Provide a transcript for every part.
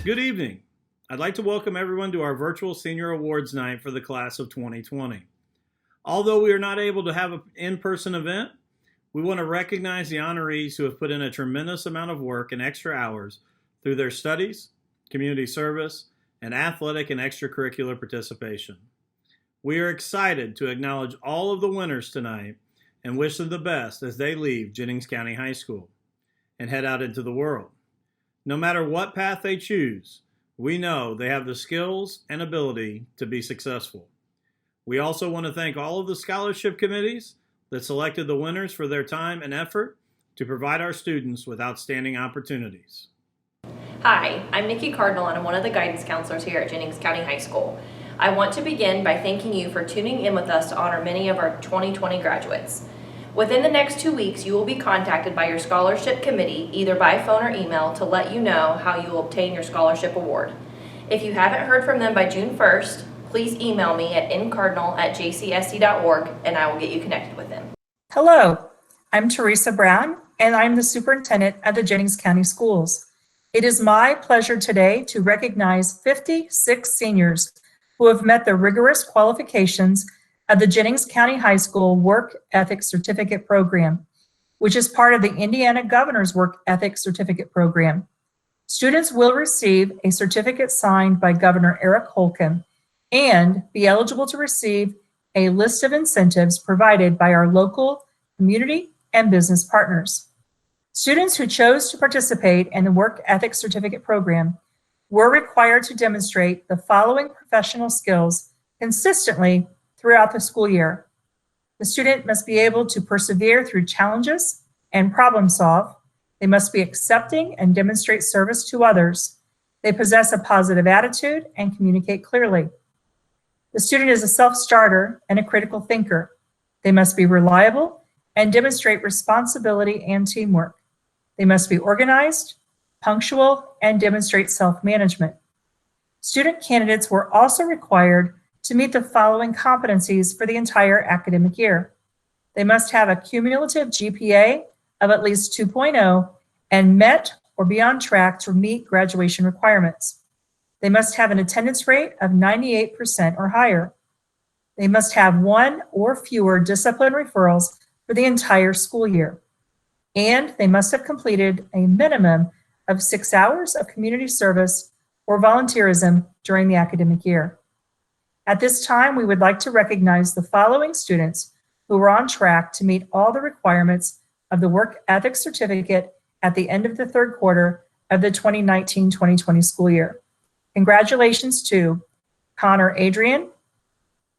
Good evening. I'd like to welcome everyone to our virtual Senior Awards Night for the class of 2020. Although we are not able to have an in-person event, we want to recognize the honorees who have put in a tremendous amount of work and extra hours through their studies, community service, and athletic and extracurricular participation. We are excited to acknowledge all of the winners tonight and wish them the best as they leave Jennings County High School and head out into the world. No matter what path they choose, we know they have the skills and ability to be successful. We also want to thank all of the scholarship committees that selected the winners for their time and effort to provide our students with outstanding opportunities. Hi, I'm Nikki Cardinal and I'm one of the guidance counselors here at Jennings County High School. I want to begin by thanking you for tuning in with us to honor many of our 2020 graduates. Within the next 2 weeks, you will be contacted by your scholarship committee, either by phone or email, to let you know how you will obtain your scholarship award. If you haven't heard from them by June 1st, please email me at ncardinal@jcsc.org and I will get you connected with them. Hello, I'm Teresa Brown and I'm the superintendent of the Jennings County Schools. It is my pleasure today to recognize 56 seniors who have met the rigorous qualifications of the Jennings County High School Work Ethic Certificate Program, which is part of the Indiana Governor's Work Ethic Certificate Program. Students will receive a certificate signed by Governor Eric Holcomb and be eligible to receive a list of incentives provided by our local community and business partners. Students who chose to participate in the Work Ethic Certificate Program were required to demonstrate the following professional skills consistently throughout the school year. The student must be able to persevere through challenges and problem solve. They must be accepting and demonstrate service to others. They possess a positive attitude and communicate clearly. The student is a self-starter and a critical thinker. They must be reliable and demonstrate responsibility and teamwork. They must be organized, punctual, and demonstrate self-management. Student candidates were also required to meet the following competencies for the entire academic year. They must have a cumulative GPA of at least 2.0 and met or be on track to meet graduation requirements. They must have an attendance rate of 98% or higher. They must have one or fewer discipline referrals for the entire school year. And they must have completed a minimum of 6 hours of community service or volunteerism during the academic year. At this time, we would like to recognize the following students who were on track to meet all the requirements of the Work Ethic Certificate at the end of the third quarter of the 2019-2020 school year. Congratulations to Connor Adrian,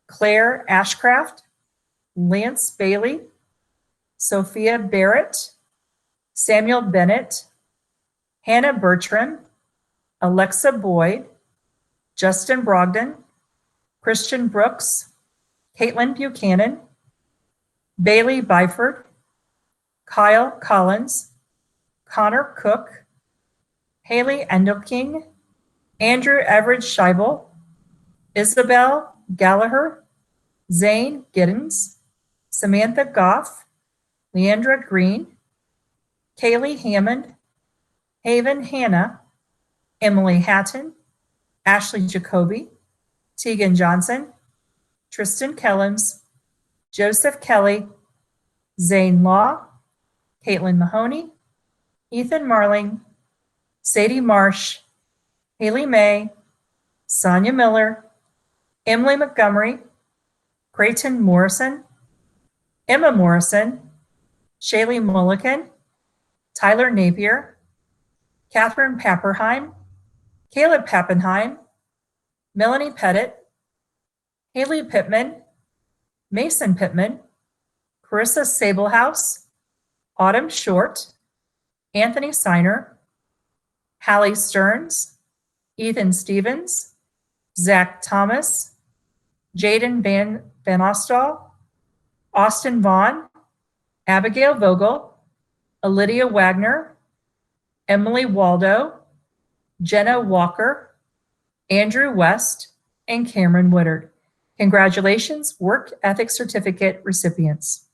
Claire Ashcraft, Lance Bailey, Sophia Barrett, Samuel Bennett, Hannah Bertram, Alexa Boyd, Justin Brogdon, Christian Brooks, Caitlin Buchanan, Bailey Byford, Kyle Collins, Connor Cook, Haley Endelking, Andrew Everett Scheibel, Isabel Gallagher, Zane Giddens, Samantha Goff, Leandra Green, Kaylee Hammond, Haven Hanna, Emily Hatton, Ashley Jacoby, Tegan Johnson, Tristan Kellums, Joseph Kelly, Zane Law, Caitlin Mahoney, Ethan Marling, Sadie Marsh, Haley May, Sonia Miller, Emily Montgomery, Creighton Morrison, Emma Morrison, Shaylee Mulliken, Tyler Napier, Catherine Papperheim, Caleb Pappenheim, Melanie Pettit, Haley Pittman, Mason Pittman, Carissa Sablehouse, Autumn Short, Anthony Seiner, Hallie Stearns, Ethan Stevens, Zach Thomas, Jaden Van Ostall, Austin Vaughn, Abigail Vogel, Lydia Wagner, Emily Waldo, Jenna Walker, Andrew West, and Cameron Woodard. Congratulations, Work Ethic Certificate recipients.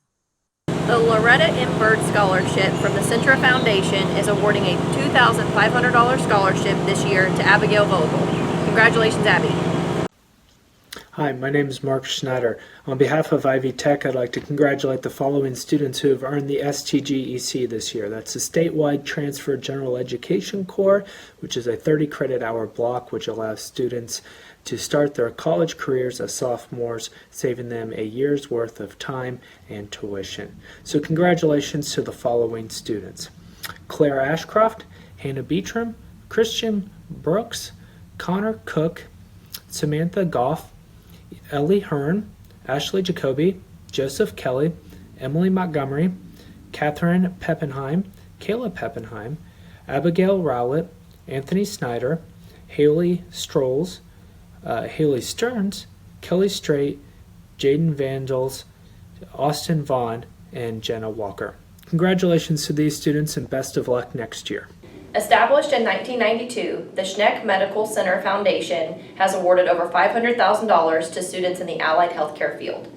The Loretta M. Bird Scholarship from the Centra Foundation is awarding a $2,500 scholarship this year to Abigail Vogel. Congratulations, Abby. Hi, my name is Mark Schneider. On behalf of Ivy Tech, I'd like to congratulate the following students who have earned the STGEC this year. That's the Statewide Transfer General Education Corps, which is a 30 credit hour block which allows students to start their college careers as sophomores, saving them a year's worth of time and tuition. So congratulations to the following students: Claire Ashcroft, Hannah Beecham, Christian Brooks, Connor Cook, Samantha Goff, Ellie Hearn, Ashley Jacoby, Joseph Kelly, Emily Montgomery, Catherine Peppenheim, Kayla Peppenheim, Abigail Rowlett, Anthony Snyder, Haley Strolls, Haley Stearns, Kelly Strait, Jaden Vandals, Austin Vaughn, and Jenna Walker. Congratulations to these students and best of luck next year. Established in 1992, the Schneck Medical Center Foundation has awarded over $500,000 to students in the allied healthcare field.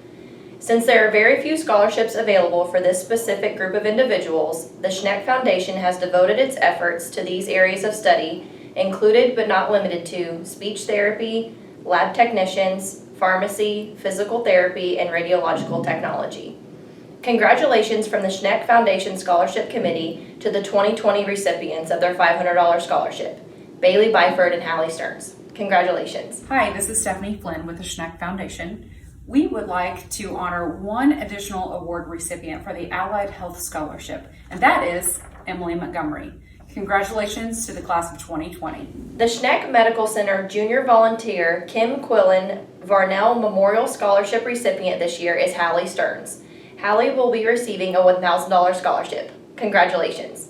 Since there are very few scholarships available for this specific group of individuals, the Schneck Foundation has devoted its efforts to these areas of study, included but not limited to speech therapy, lab technicians, pharmacy, physical therapy, and radiological technology. Congratulations from the Schneck Foundation Scholarship Committee to the 2020 recipients of their $500 scholarship, Bailey Byford and Hallie Stearns. Congratulations. Hi, this is Stephanie Flynn with the Schneck Foundation. We would like to honor one additional award recipient for the Allied Health Scholarship, and that is Emily Montgomery. Congratulations to the class of 2020. The Schneck Medical Center Junior Volunteer Kim Quillen Varnell Memorial Scholarship recipient this year is Hallie Stearns. Hallie will be receiving a $1,000 scholarship. Congratulations.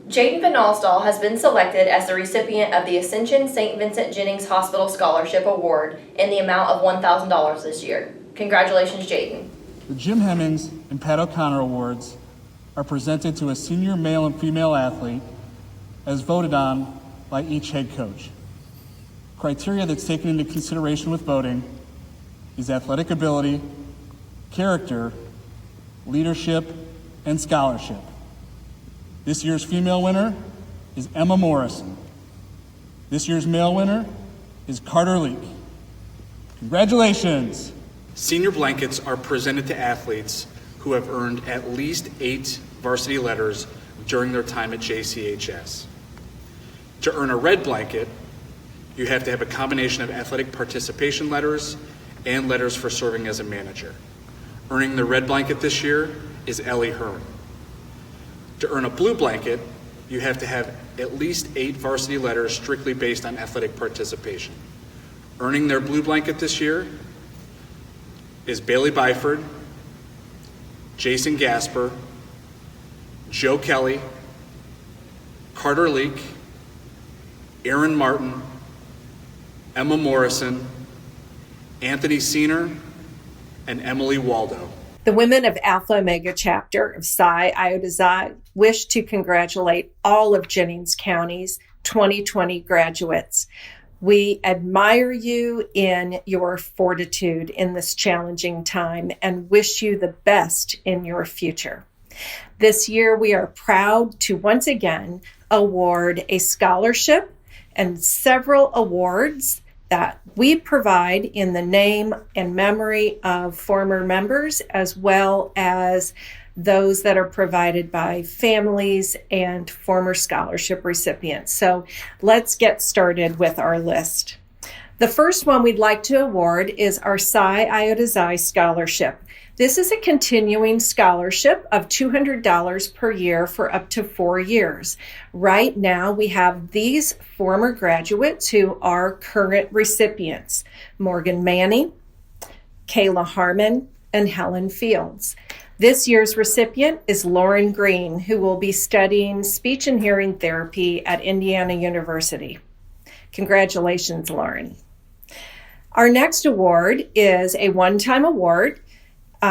Jaden Van Alstall has been selected as the recipient of the Ascension St. Vincent Jennings Hospital Scholarship Award in the amount of $1,000 this year. Congratulations, Jaden. The Jim Hemmings and Pat O'Connor Awards are presented to a senior male and female athlete as voted on by each head coach. Criteria that's taken into consideration with voting is athletic ability, character, leadership, and scholarship. This year's female winner is Emma Morrison. This year's male winner is Carter Leak. Congratulations! Senior blankets are presented to athletes who have earned at least 8 varsity letters during their time at JCHS. To earn a red blanket, you have to have a combination of athletic participation letters and letters for serving as a manager. Earning the red blanket this year is Ellie Hearn. To earn a blue blanket, you have to have at least 8 varsity letters strictly based on athletic participation. Earning their blue blanket this year is Bailey Byford, Jason Gasper, Joe Kelly, Carter Leak, Aaron Martin, Emma Morrison, Anthony Seener, and Emily Waldo. The women of Alpha Omega chapter of Psi Iota Xi wish to congratulate all of Jennings County's 2020 graduates. We admire you in your fortitude in this challenging time and wish you the best in your future. This year, we are proud to once again award a scholarship and several awards that we provide in the name and memory of former members, as well as those that are provided by families and former scholarship recipients. So let's get started with our list. The first one we'd like to award is our Psi Iota Xi Scholarship. This is a continuing scholarship of $200 per year for up to 4 years. Right now, we have these former graduates who are current recipients: Morgan Manning, Kayla Harmon, and Helen Fields. This year's recipient is Lauren Green, who will be studying speech and hearing therapy at Indiana University. Congratulations, Lauren. Our next award is a one-time award.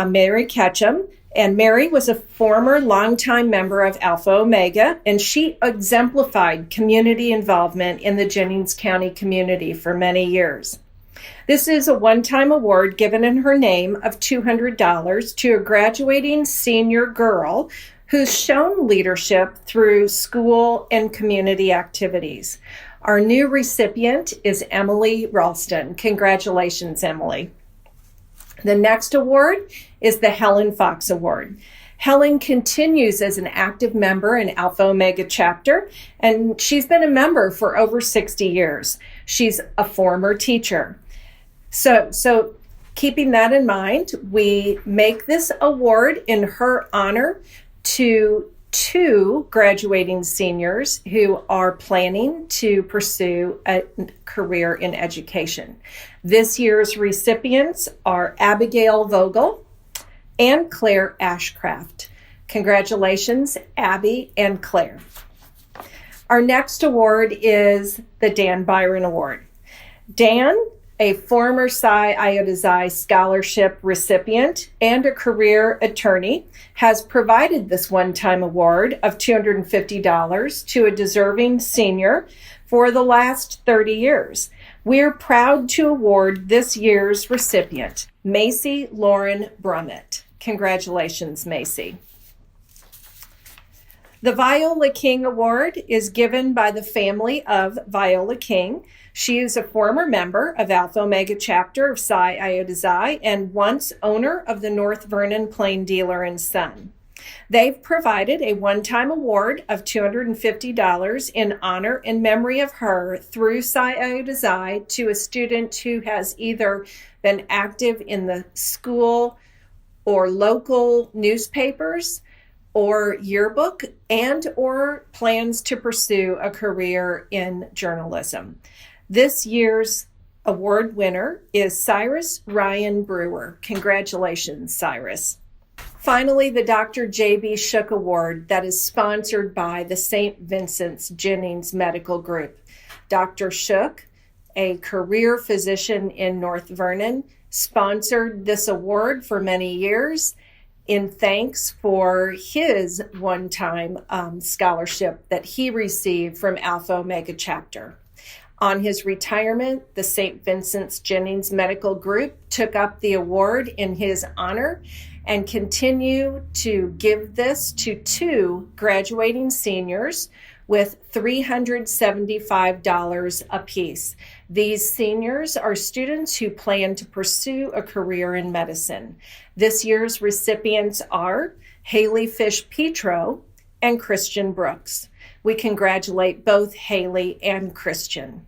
Mary Ketchum, and Mary was a former longtime member of Alpha Omega, and she exemplified community involvement in the Jennings County community for many years. This is a one-time award given in her name of $200 to a graduating senior girl who's shown leadership through school and community activities. Our new recipient is Emily Ralston. Congratulations, Emily. The next award is the Helen Fox Award. Helen continues as an active member in Alpha Omega chapter, and she's been a member for over 60 years. She's a former teacher. So keeping that in mind, we make this award in her honor to 2 graduating seniors who are planning to pursue a career in education. This year's recipients are Abigail Vogel and Claire Ashcraft. Congratulations, Abby and Claire. Our next award is the Dan Byron Award. Dan, a former Psi Iota Xi scholarship recipient and a career attorney, has provided this one-time award of $250 to a deserving senior for the last 30 years. We're proud to award this year's recipient, Macy Lauren Brummett. Congratulations, Macy. The Viola King Award is given by the family of Viola King. She is a former member of Alpha Omega chapter of Psi Iota Xi and once owner of the North Vernon Plain Dealer and Son. They've provided a one-time award of $250 in honor and memory of her through Psi Iota Xi to a student who has either been active in the school or local newspapers or yearbook and or plans to pursue a career in journalism. This year's award winner is Cyrus Ryan Brewer. Congratulations, Cyrus. Finally, the Dr. J.B. Shook Award that is sponsored by the St. Vincent's Jennings Medical Group. Dr. Shook, a career physician in North Vernon, sponsored this award for many years in thanks for his one-time scholarship that he received from Alpha Omega chapter. On his retirement, the St. Vincent's Jennings Medical Group took up the award in his honor and continue to give this to 2 graduating seniors with $375 apiece. These seniors are students who plan to pursue a career in medicine. This year's recipients are Haley Fish Petro and Christian Brooks. We congratulate both Haley and Christian.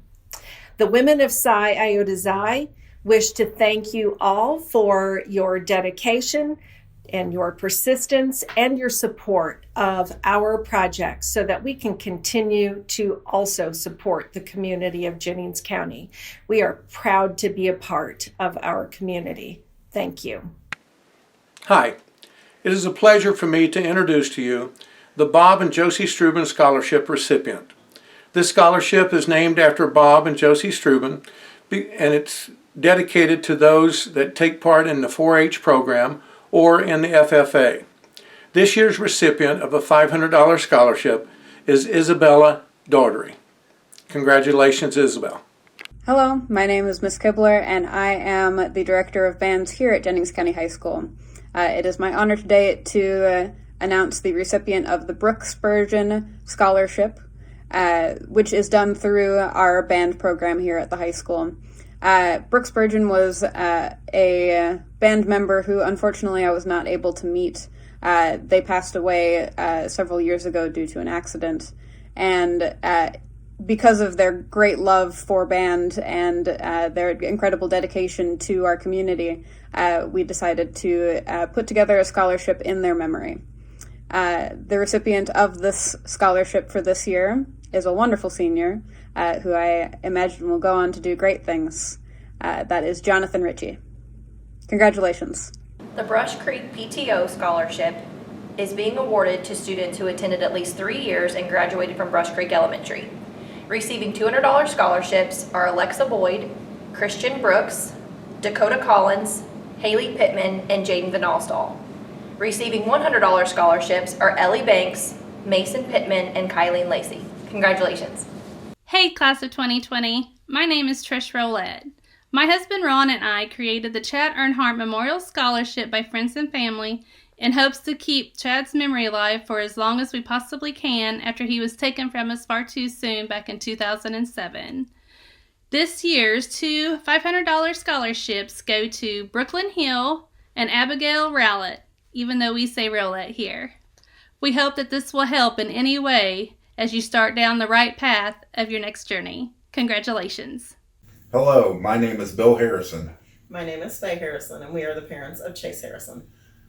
The women of Psi Iota Xi wish to thank you all for your dedication and your persistence and your support of our projects so that we can continue to also support the community of Jennings County. We are proud to be a part of our community. Thank you. Hi, it is a pleasure for me to introduce to you the Bob and Josie Struben Scholarship recipient. This scholarship is named after Bob and Josie Struben, and it's dedicated to those that take part in the 4-H program or in the FFA. This year's recipient of a $500 scholarship is Isabella Daughtery. Congratulations, Isabel. Hello, my name is Miss Kibler, and I am the Director of Bands here at Jennings County High School. It is my honor today to announce the recipient of the Brooke Spurgeon Scholarship, which is done through our band program here at the high school. Brooke Spurgeon was a band member who unfortunately I was not able to meet. They passed away several years ago due to an accident, and because of their great love for band and their incredible dedication to our community, we decided to put together a scholarship in their memory. The recipient of this scholarship for this year is a wonderful senior who I imagine will go on to do great things. That is Jonathan Ritchie. Congratulations. The Brush Creek PTO Scholarship is being awarded to students who attended at least 3 years and graduated from Brush Creek Elementary. Receiving $200 scholarships are Alexa Boyd, Christian Brooks, Dakota Collins, Haley Pittman, and Jaden Van Alstall. Receiving $100 scholarships are Ellie Banks, Mason Pittman, and Kylene Lacey. Congratulations. Hey, class of 2020. My name is Trish Rowlett. My husband Ron and I created the Chad Earnhardt Memorial Scholarship by friends and family in hopes to keep Chad's memory alive for as long as we possibly can after he was taken from us far too soon back in 2007. This year's two $500 scholarships go to Brooklyn Hill and Abigail Rowlett, even though we say Rowlett here. We hope that this will help in any way as you start down the right path of your next journey. Congratulations. Hello, my name is Bill Harrison. My name is Faye Harrison, and we are the parents of Chase Harrison.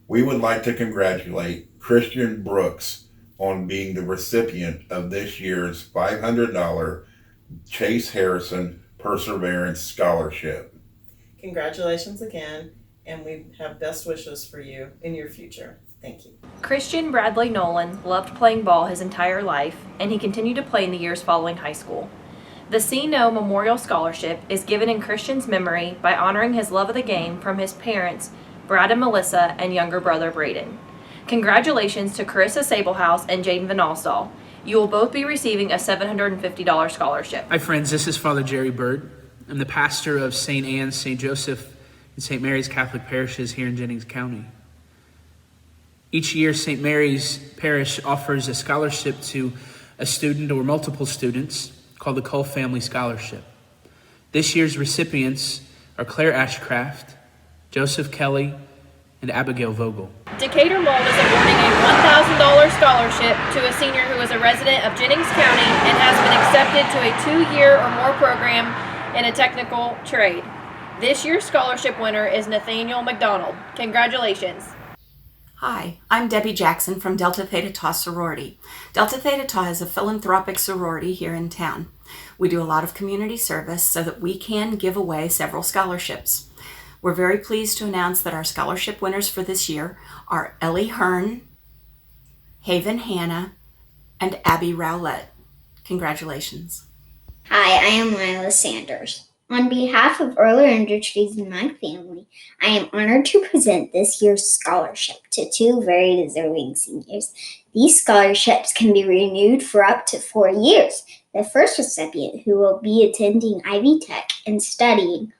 We would like to congratulate Christian Brooks on being the recipient of this year's $500 Chase Harrison Perseverance Scholarship. Congratulations again, and we have best wishes for you in your future. Thank you. Christian Bradley Nolan loved playing ball his entire life, and he continued to play in the years following high school. The C-No Memorial Scholarship is given in Christian's memory by honoring his love of the game from his parents, Brad and Melissa, and younger brother, Braden. Congratulations to Carissa Sablehouse and Jaden Van Alstall. You will both be receiving a $750 scholarship. Hi friends, this is Father Jerry Bird. I'm the pastor of St. Anne's, St. Joseph, and St. Mary's Catholic parishes here in Jennings County. Each year, St. Mary's Parish offers a scholarship to a student or multiple students called the Cole Family Scholarship. This year's recipients are Claire Ashcraft, Joseph Kelly, and Abigail Vogel. Decatur Mold is awarding a $1,000 scholarship to a senior who is a resident of Jennings County and has been accepted to a 2-year or more program in a technical trade. This year's scholarship winner is Nathaniel McDonald. Congratulations. Hi, I'm Debbie Jackson from Delta Theta Tau sorority. Delta Theta Tau is a philanthropic sorority here in town. We do a lot of community service so that we can give away several scholarships. We're very pleased to announce that our scholarship winners for this year are Ellie Hearn, Haven Hanna, and Abby Rowlett. Congratulations. Hi, I am Lila Sanders. On behalf of Early Industries and my family, I am honored to present this year's scholarship to 2 very deserving seniors. These scholarships can be renewed for up to 4 years. The first recipient, who will be attending Ivy Tech and studying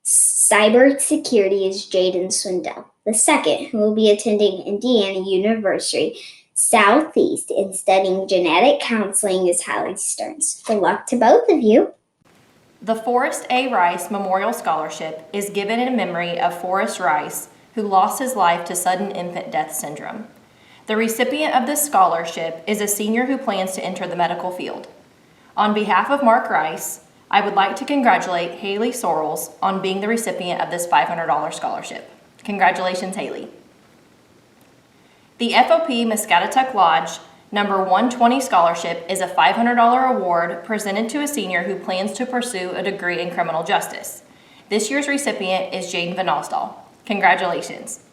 cybersecurity, is Jaden Swindell. The second, who will be attending Indiana University Southeast and studying genetic counseling, is Hallie Stearns. Good luck to both of you. The Forrest A. Rice Memorial Scholarship is given in memory of Forrest Rice, who lost his life to sudden infant death syndrome. The recipient of this scholarship is a senior who plans to enter the medical field. On behalf of Mark Rice, I would like to congratulate Haley Sorrells on being the recipient of this $500 scholarship. Congratulations, Haley. The FOP Muscatatuck Lodge Number 120 Scholarship is a $500 award presented to a senior who plans to pursue a degree in criminal justice. This year's recipient is Jaden Van Alstall. Congratulations.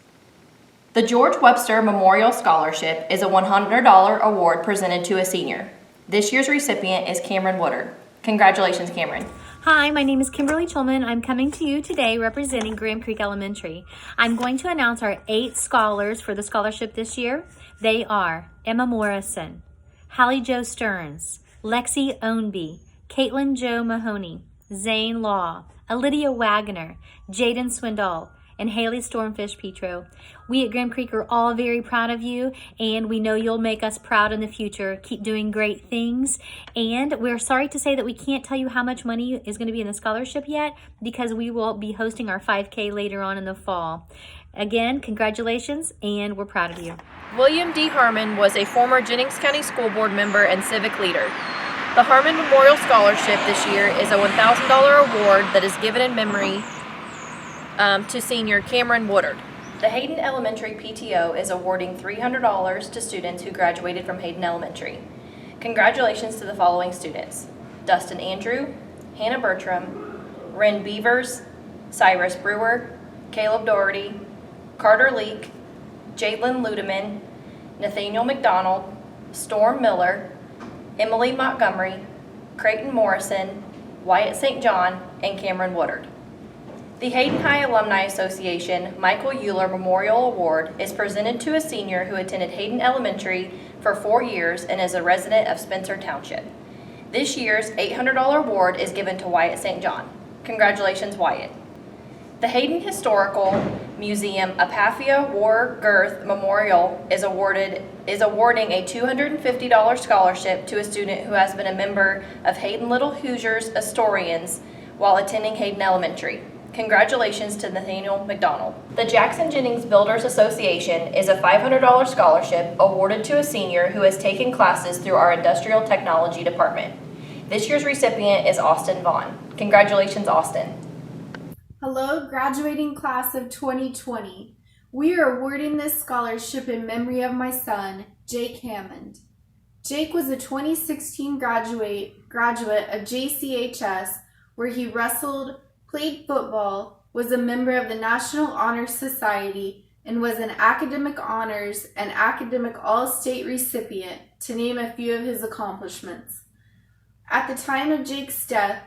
The George Webster Memorial Scholarship is a $100 award presented to a senior. This year's recipient is Cameron Woodard. Congratulations, Cameron. Hi, my name is Kimberly Tillman. I'm coming to you today representing Graham Creek Elementary. I'm going to announce our 8 scholars for the scholarship this year. They are Emma Morrison, Hallie Jo Stearns, Lexi Ownby, Caitlin Jo Mahoney, Zane Law, Lydia Wagner, Jaden Swindell, and Haley Stormfish Petro. We at Graham Creek are all very proud of you, and we know you'll make us proud in the future. Keep doing great things, and we're sorry to say that we can't tell you how much money is going to be in the scholarship yet, because we will be hosting our 5K later on in the fall. Again, congratulations, and we're proud of you. William D. Harmon was a former Jennings County School Board member and civic leader. The Harmon Memorial Scholarship this year is a $1,000 award that is given in memory to senior Cameron Woodard. The Hayden Elementary PTO is awarding $300 to students who graduated from Hayden Elementary. Congratulations to the following students: Dustin Andrew, Hannah Bertram, Ren Beavers, Cyrus Brewer, Caleb Doherty, Carter Leak, Jalen Ludeman, Nathaniel McDonald, Storm Miller, Emily Montgomery, Creighton Morrison, Wyatt St. John, and Cameron Woodard. The Hayden High Alumni Association Michael Euler Memorial Award is presented to a senior who attended Hayden Elementary for 4 years and is a resident of Spencer Township. This year's $800 award is given to Wyatt St. John. Congratulations, Wyatt. The Hayden Historical Museum Apathia War Girth Memorial is awarding a $250 scholarship to a student who has been a member of Hayden Little Hoosiers Historians while attending Hayden Elementary. Congratulations to Nathaniel McDonald. The Jackson Jennings Builders Association is a $500 scholarship awarded to a senior who has taken classes through our Industrial Technology Department. This year's recipient is Austin Vaughn. Congratulations, Austin. Hello, graduating class of 2020. We are awarding this scholarship in memory of my son, Jake Hammond. Jake was a 2016 graduate of JCHS, where he wrestled, played football, was a member of the National Honor Society, and was an academic honors and academic all-state recipient, to name a few of his accomplishments. At the time of Jake's death,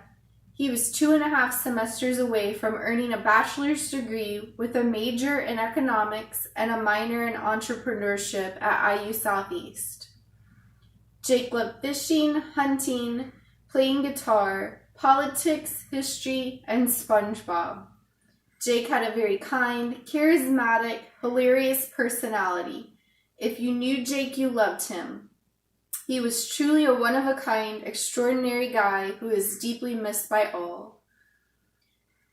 he was 2.5 semesters away from earning a bachelor's degree with a major in economics and a minor in entrepreneurship at IU Southeast. Jake loved fishing, hunting, playing guitar, politics, history, and SpongeBob. Jake had a very kind, charismatic, hilarious personality. If you knew Jake, you loved him. He was truly a one-of-a-kind, extraordinary guy who is deeply missed by all.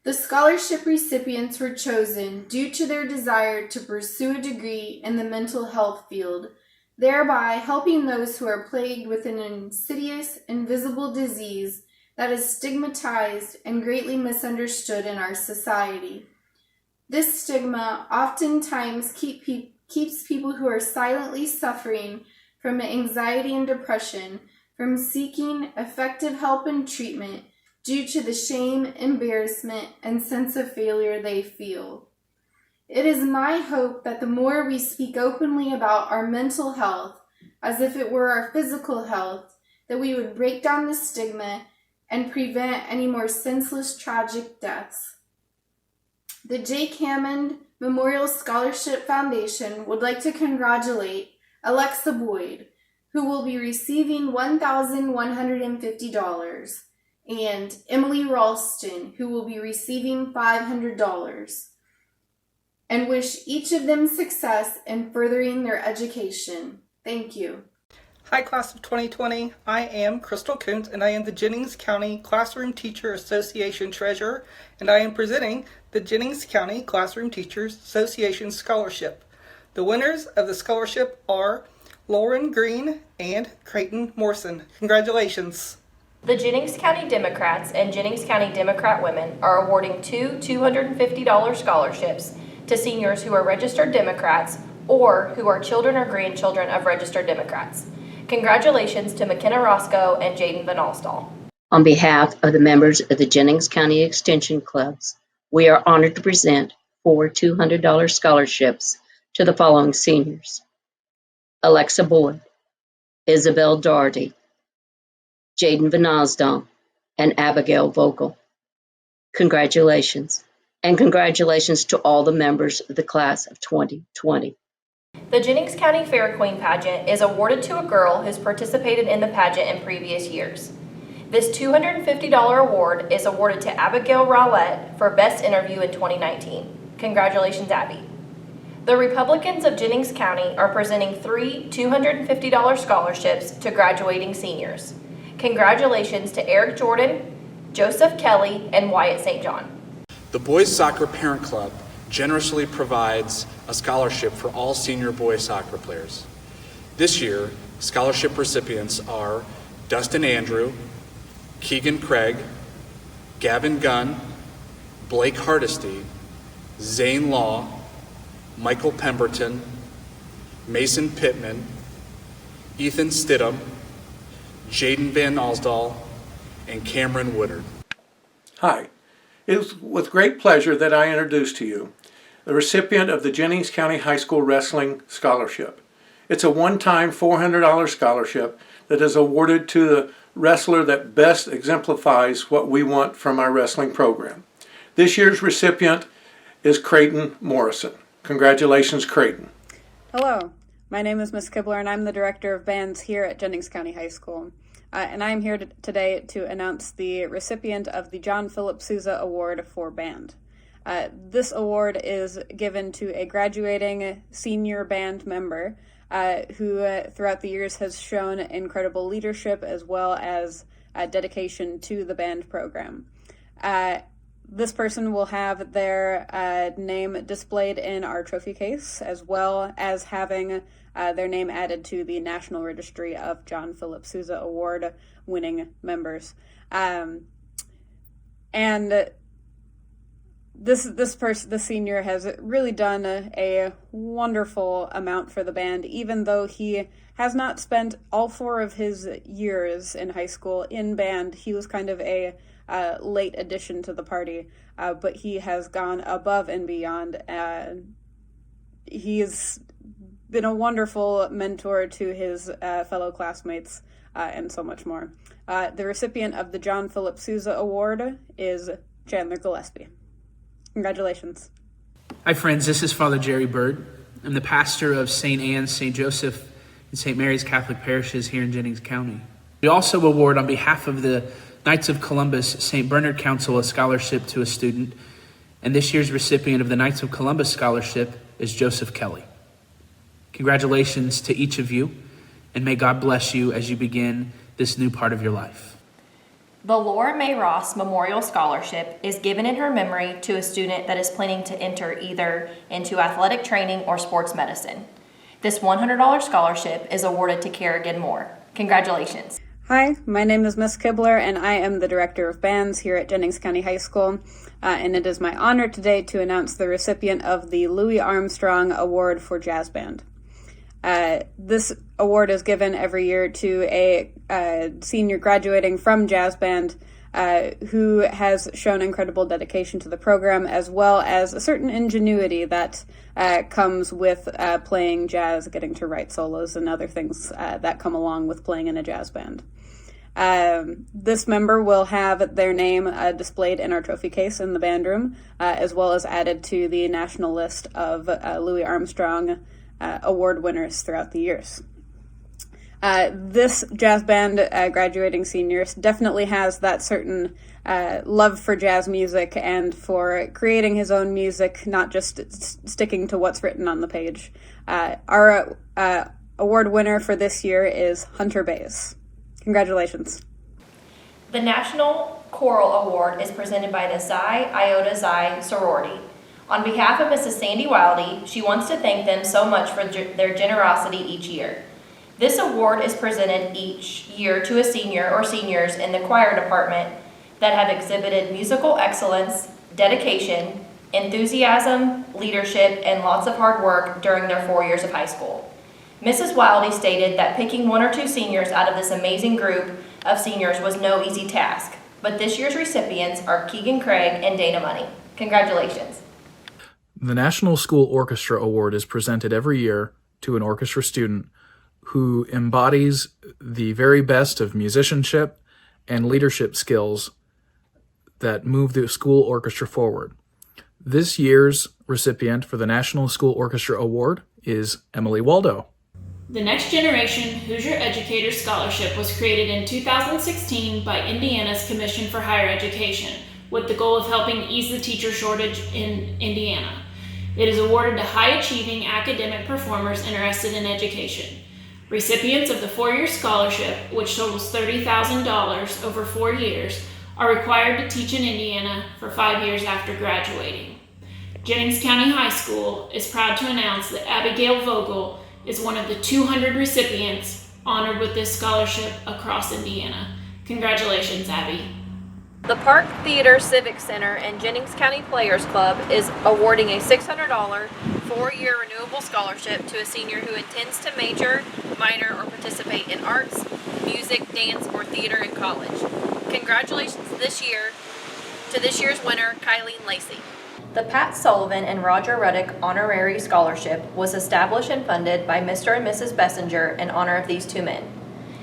The scholarship recipients were chosen due to their desire to pursue a degree in the mental health field, thereby helping those who are plagued with an insidious, invisible disease that is stigmatized and greatly misunderstood in our society. This stigma oftentimes keeps people who are silently suffering from anxiety and depression from seeking effective help and treatment due to the shame, embarrassment, and sense of failure they feel. It is my hope that the more we speak openly about our mental health, as if it were our physical health, that we would break down the stigma and prevent any more senseless, tragic deaths. The Jake Hammond Memorial Scholarship Foundation would like to congratulate Alexa Boyd, who will be receiving $1,150, and Emily Ralston, who will be receiving $500, and wish each of them success in furthering their education. Thank you. Hi, class of 2020. I am Crystal Kuntz, and I am the Jennings County Classroom Teacher Association Treasurer, and I am presenting the Jennings County Classroom Teachers Association Scholarship. The winners of the scholarship are Lauren Green and Creighton Morrison. Congratulations. The Jennings County Democrats and Jennings County Democrat women are awarding two $250 scholarships to seniors who are registered Democrats or who are children or grandchildren of registered Democrats. Congratulations to McKenna Roscoe and Jaden Van Alstall. On behalf of the members of the Jennings County Extension Clubs, we are honored to present 4 $200 scholarships to the following seniors: Alexa Boyd, Isabel Doherty, Jaden Van Alstall, and Abigail Vogel. Congratulations, and congratulations to all the members of the class of 2020. The Jennings County Fair Queen pageant is awarded to a girl who's participated in the pageant in previous years. This $250 award is awarded to Abigail Rowlett for Best Interview in 2019. Congratulations, Abby. The Republicans of Jennings County are presenting 3 $250 scholarships to graduating seniors. Congratulations to Eric Jordan, Joseph Kelly, and Wyatt St. John. The Boys Soccer Parent Club generously provides a scholarship for all senior boys soccer players. This year, scholarship recipients are Dustin Andrew, Keegan Craig, Gavin Gunn, Blake Hardesty, Zane Law, Michael Pemberton, Mason Pittman, Ethan Stidham, Jaden Van Alstall, and Cameron Woodard. Hi, it is with great pleasure that I introduce to you the recipient of the Jennings County High School Wrestling Scholarship. It's a one-time $400 scholarship that is awarded to the wrestler that best exemplifies what we want from our wrestling program. This year's recipient is Creighton Morrison. Congratulations, Creighton. Hello, my name is Miss Kibler and I'm the Director of Bands here at Jennings County High School. and I am here today to announce the recipient of the John Philip Sousa Award for Band. This award is given to a graduating senior band member who throughout the years has shown incredible leadership as well as dedication to the band program. This person will have their name displayed in our trophy case, as well as having their name added to the National Registry of John Philip Sousa Award winning members. And this senior has really done a wonderful amount for the band, even though he has not spent all 4 of his years in high school in band. He was kind of a late addition to the party, but he has gone above and beyond. He's been a wonderful mentor to his fellow classmates and so much more. The recipient of the John Philip Sousa Award is Chandler Gillespie. Congratulations. Hi, friends. This is Father Jerry Bird. I'm the pastor of St. Anne's, St. Joseph, and St. Mary's Catholic parishes here in Jennings County. We also award, on behalf of the Knights of Columbus St. Bernard Council, a scholarship to a student, and this year's recipient of the Knights of Columbus Scholarship is Joseph Kelly. Congratulations to each of you, and may God bless you as you begin this new part of your life. The Laura May Ross Memorial Scholarship is given in her memory to a student that is planning to enter either into athletic training or sports medicine. This $100 scholarship is awarded to Kerrigan Moore. Congratulations. Hi, my name is Miss Kibler, and I am the Director of Bands here at Jennings County High School, and it is my honor today to announce the recipient of the Louis Armstrong Award for Jazz Band. This award is given every year to a senior graduating from jazz band who has shown incredible dedication to the program, as well as a certain ingenuity that comes with playing jazz, getting to write solos and other things that come along with playing in a jazz band. This member will have their name displayed in our trophy case in the band room, as well as added to the national list of Louis Armstrong award winners throughout the years. This jazz band graduating seniors definitely has that certain love for jazz music and for creating his own music, not just sticking to what's written on the page. Our award winner for this year is Hunter Bays. Congratulations. The National Choral Award is presented by the Psi Iota Xi sorority. On behalf of Mrs. Sandy Wildy, she wants to thank them so much for their generosity each year. This award is presented each year to a senior or seniors in the choir department that have exhibited musical excellence, dedication, enthusiasm, leadership, and lots of hard work during their 4 years of high school. Mrs. Wildy stated that picking 1 or 2 seniors out of this amazing group of seniors was no easy task, but this year's recipients are Keegan Craig and Dana Money. Congratulations. The National School Orchestra Award is presented every year to an orchestra student who embodies the very best of musicianship and leadership skills that move the school orchestra forward. This year's recipient for the National School Orchestra Award is Emily Waldo. The Next Generation Hoosier Educator Scholarship was created in 2016 by Indiana's Commission for Higher Education with the goal of helping ease the teacher shortage in Indiana. It is awarded to high-achieving academic performers interested in education. Recipients of the 4-year scholarship, which totals $30,000 over 4 years, are required to teach in Indiana for 5 years after graduating. Jennings County High School is proud to announce that Abigail Vogel is one of the 200 recipients honored with this scholarship across Indiana. Congratulations, Abby. The Park Theater Civic Center and Jennings County Players Club is awarding a $600 4-year renewable scholarship to a senior who intends to major, minor, or participate in arts, music, dance, or theater in college. Congratulations to this year's winner, Kylene Lacey. The Pat Sullivan and Roger Ruddick Honorary Scholarship was established and funded by Mr. and Mrs. Bessinger in honor of these 2 men.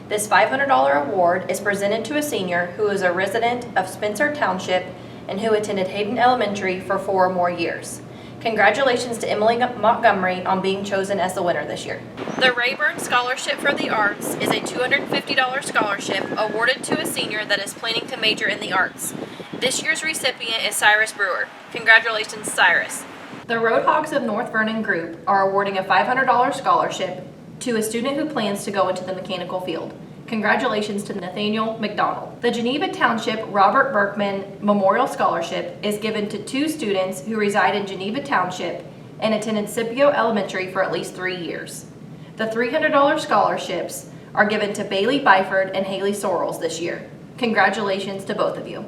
This $500 award is presented to a senior who is a resident of Spencer Township and who attended Hayden Elementary for 4 or more years. Congratulations to Emily Montgomery on being chosen as the winner this year. The Rayburn Scholarship for the Arts is a $250 scholarship awarded to a senior that is planning to major in the arts. This year's recipient is Cyrus Brewer. Congratulations, Cyrus. The Roadhogs of North Vernon Group are awarding a $500 scholarship to a student who plans to go into the mechanical field. Congratulations to Nathaniel McDonald. The Geneva Township Robert Berkman Memorial Scholarship is given to 2 students who reside in Geneva Township and attended Scipio Elementary for at least 3 years. The $300 scholarships are given to Bailey Byford and Haley Sorrells this year. Congratulations to both of you.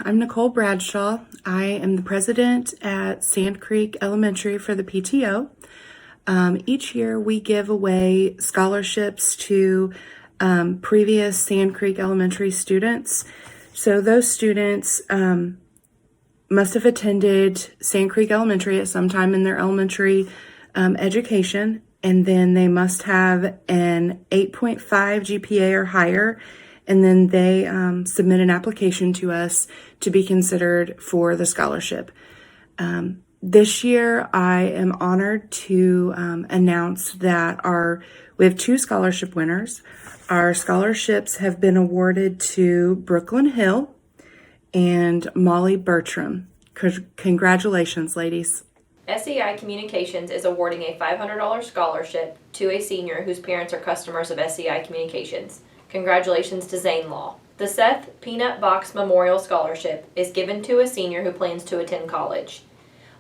I'm Nicole Bradshaw. I am the president at Sand Creek Elementary for the PTO. Each year we give away scholarships to previous Sand Creek Elementary students. So those students must have attended Sand Creek Elementary at some time in their elementary education, and then they must have an 8.5 GPA or higher, and then they submit an application to us to be considered for the scholarship. This year, I am honored to announce that we have 2 scholarship winners. Our scholarships have been awarded to Brooklyn Hill and Molly Bertram. Congratulations, ladies. SEI Communications is awarding a $500 scholarship to a senior whose parents are customers of SEI Communications. Congratulations to Zane Law. The Seth Peanut Box Memorial Scholarship is given to a senior who plans to attend college.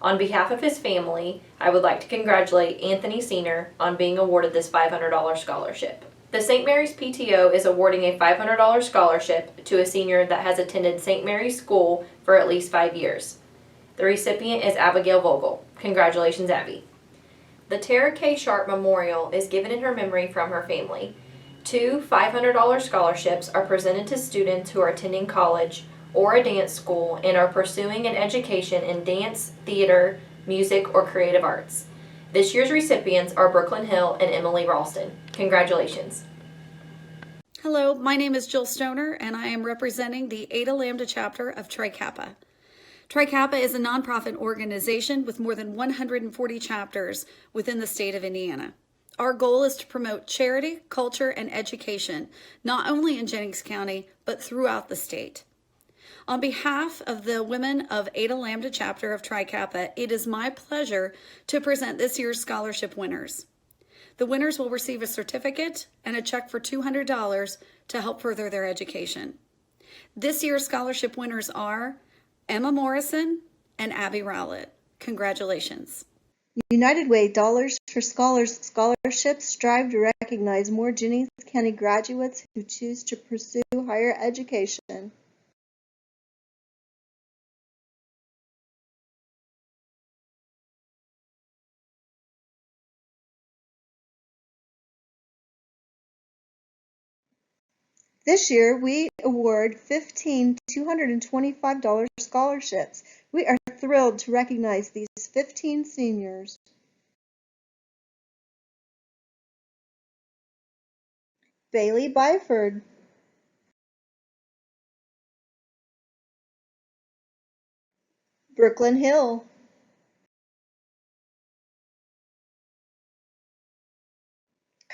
On behalf of his family, I would like to congratulate Anthony Senior on being awarded this $500 scholarship. The St. Mary's PTO is awarding a $500 scholarship to a senior that has attended St. Mary's School for at least 5 years. The recipient is Abigail Vogel. Congratulations, Abby. The Tara K. Sharp Memorial is given in her memory from her family. 2 $500 scholarships are presented to students who are attending college or a dance school and are pursuing an education in dance, theater, music, or creative arts. This year's recipients are Brooklyn Hill and Emily Ralston. Congratulations. Hello, my name is Jill Stoner, and I am representing the Eta Lambda chapter of Tri Kappa. Tri Kappa is a nonprofit organization with more than 140 chapters within the state of Indiana. Our goal is to promote charity, culture, and education, not only in Jennings County, but throughout the state. On behalf of the women of Eta Lambda chapter of Tri Kappa, it is my pleasure to present this year's scholarship winners. The winners will receive a certificate and a check for $200 to help further their education. This year's scholarship winners are Emma Morrison and Abby Rowlett. Congratulations. United Way Dollars for Scholars scholarships strive to recognize more Jennings County graduates who choose to pursue higher education. This year, we award 15 $225 scholarships. We are thrilled to recognize these 15 seniors. Bailey Byford, Brooklyn Hill,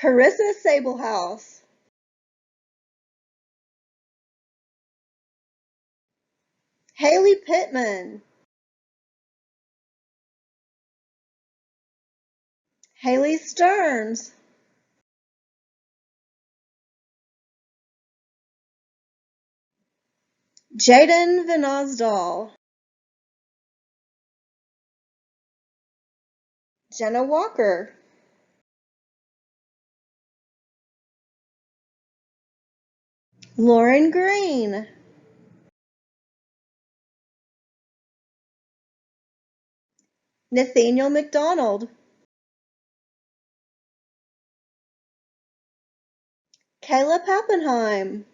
Carissa Sablehouse, Haley Pittman, Haley Stearns, Jaden Vanazdal, Jenna Walker, Lauren Green, Nathaniel McDonald, Kayla Pappenheim,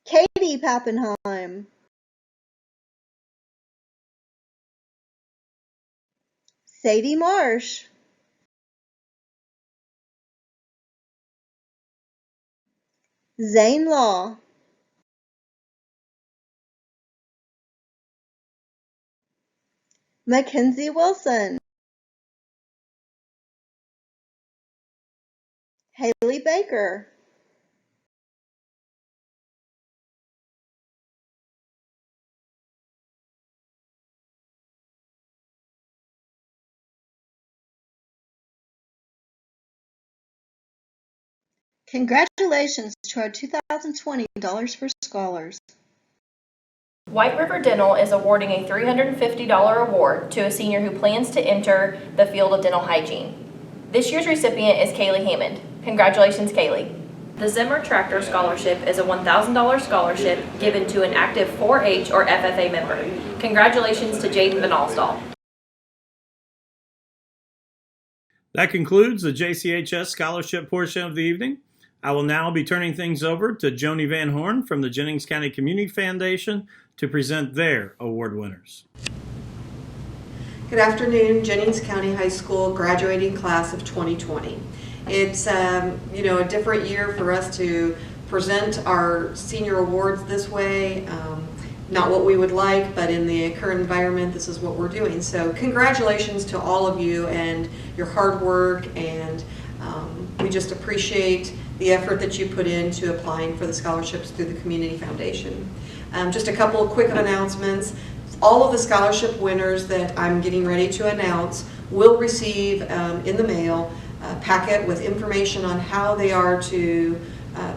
Katie Pappenheim, Sadie Marsh, Zane Law, Mackenzie Wilson, Haley Baker, congratulations to our 2020 Dollars for Scholars. White River Dental is awarding a $350 award to a senior who plans to enter the field of dental hygiene. This year's recipient is Kaylee Hammond. Congratulations, Kaylee. The Zimmer Tractor Scholarship is a $1,000 scholarship given to an active 4-H or FFA member. Congratulations to Jaden Van Alstall. That concludes the JCHS scholarship portion of the evening. I will now be turning things over to Joni Van Horn from the Jennings County Community Foundation to present their award winners. Good afternoon, Jennings County High School graduating class of 2020. It's a different year for us to present our senior awards this way. Not what we would like, but in the current environment, this is what we're doing. So congratulations to all of you and your hard work, and we just appreciate the effort that you put into applying for the scholarships through the Community Foundation. Just a couple of quick announcements. All of the scholarship winners that I'm getting ready to announce will receive in the mail a packet with information on how they are to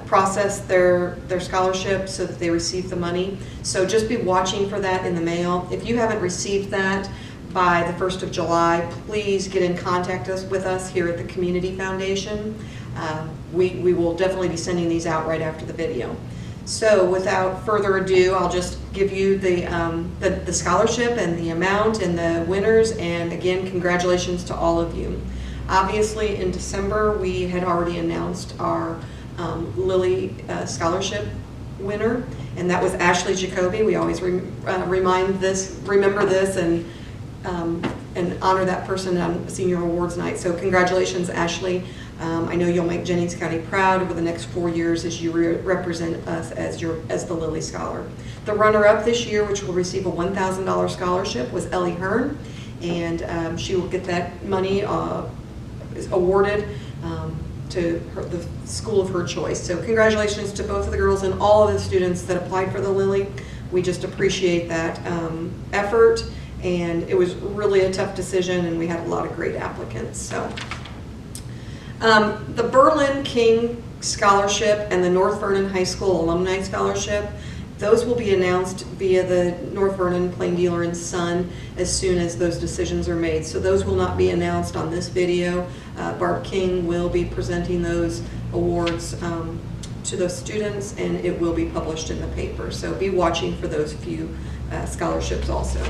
process their scholarship so that they receive the money. So just be watching for that in the mail. If you haven't received that by the 1st of July, please get in contact with us here at the Community Foundation. We will definitely be sending these out right after the video. So without further ado, I'll just give you the scholarship and the amount and the winners, and again, congratulations to all of you. Obviously in December we had already announced our Lilly scholarship winner, and that was Ashley Jacoby. We always remember this and honor that person on Senior Awards Night. So congratulations, Ashley. I know you'll make Jennings County proud over the next 4 years as you represent us as the Lilly Scholar. The runner-up this year, which will receive a $1,000 scholarship, was Ellie Hearn, and she will get that money awarded to the school of her choice. So congratulations to both of the girls and all of the students that applied for the Lilly. We just appreciate that effort, and it was really a tough decision, and we had a lot of great applicants. So the Berlin King Scholarship and the North Vernon High School Alumni Scholarship, those will be announced via the North Vernon Plain Dealer and Sun as soon as those decisions are made. So those will not be announced on this video. Barb King will be presenting those awards to those students, and it will be published in the paper. So be watching for those few scholarships also.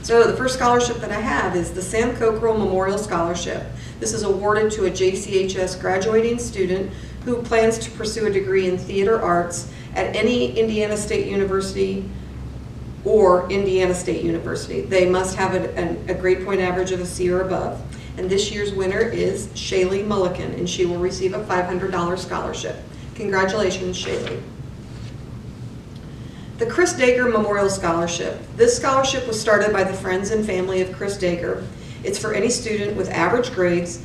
So the first scholarship that I have is the Sam Cockrell Memorial Scholarship. This is awarded to a JCHS graduating student who plans to pursue a degree in theater arts at any Indiana State University or Indiana State University. They must have a grade point average of a C or above. And this year's winner is Shaylee Mulliken, and she will receive a $500 scholarship. Congratulations, Shaylee. The Chris Dager Memorial Scholarship. This scholarship was started by the friends and family of Chris Dager. It's for any student with average grades,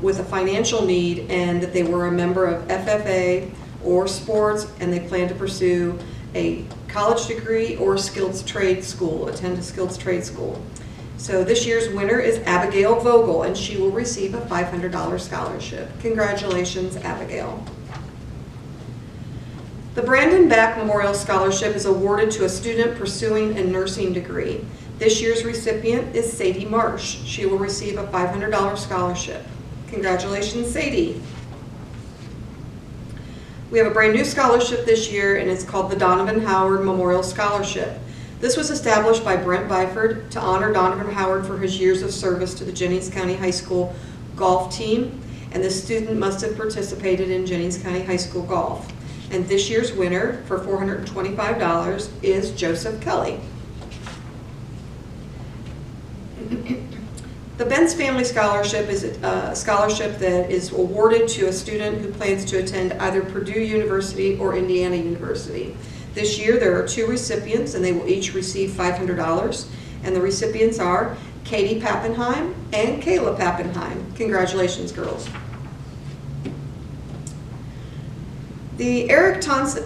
with a financial need, and that they were a member of FFA or sports, and they plan to pursue a college degree or skilled trade school, attend a skilled trade school. So this year's winner is Abigail Vogel, and she will receive a $500 scholarship. Congratulations, Abigail. The Brandon Back Memorial Scholarship is awarded to a student pursuing a nursing degree. This year's recipient is Sadie Marsh. She will receive a $500 scholarship. Congratulations, Sadie. We have a brand new scholarship this year, and it's called the Donovan Howard Memorial Scholarship. This was established by Brent Byford to honor Donovan Howard for his years of service to the Jennings County High School golf team, and this student must have participated in Jennings County High School golf. And this year's winner for $425 is Joseph Kelly. The Benz Family Scholarship is a scholarship that is awarded to a student who plans to attend either Purdue University or Indiana University. This year there are 2 recipients and they will each receive $500. And the recipients are Katie Pappenheim and Kayla Pappenheim. Congratulations, girls. The Eric Thompson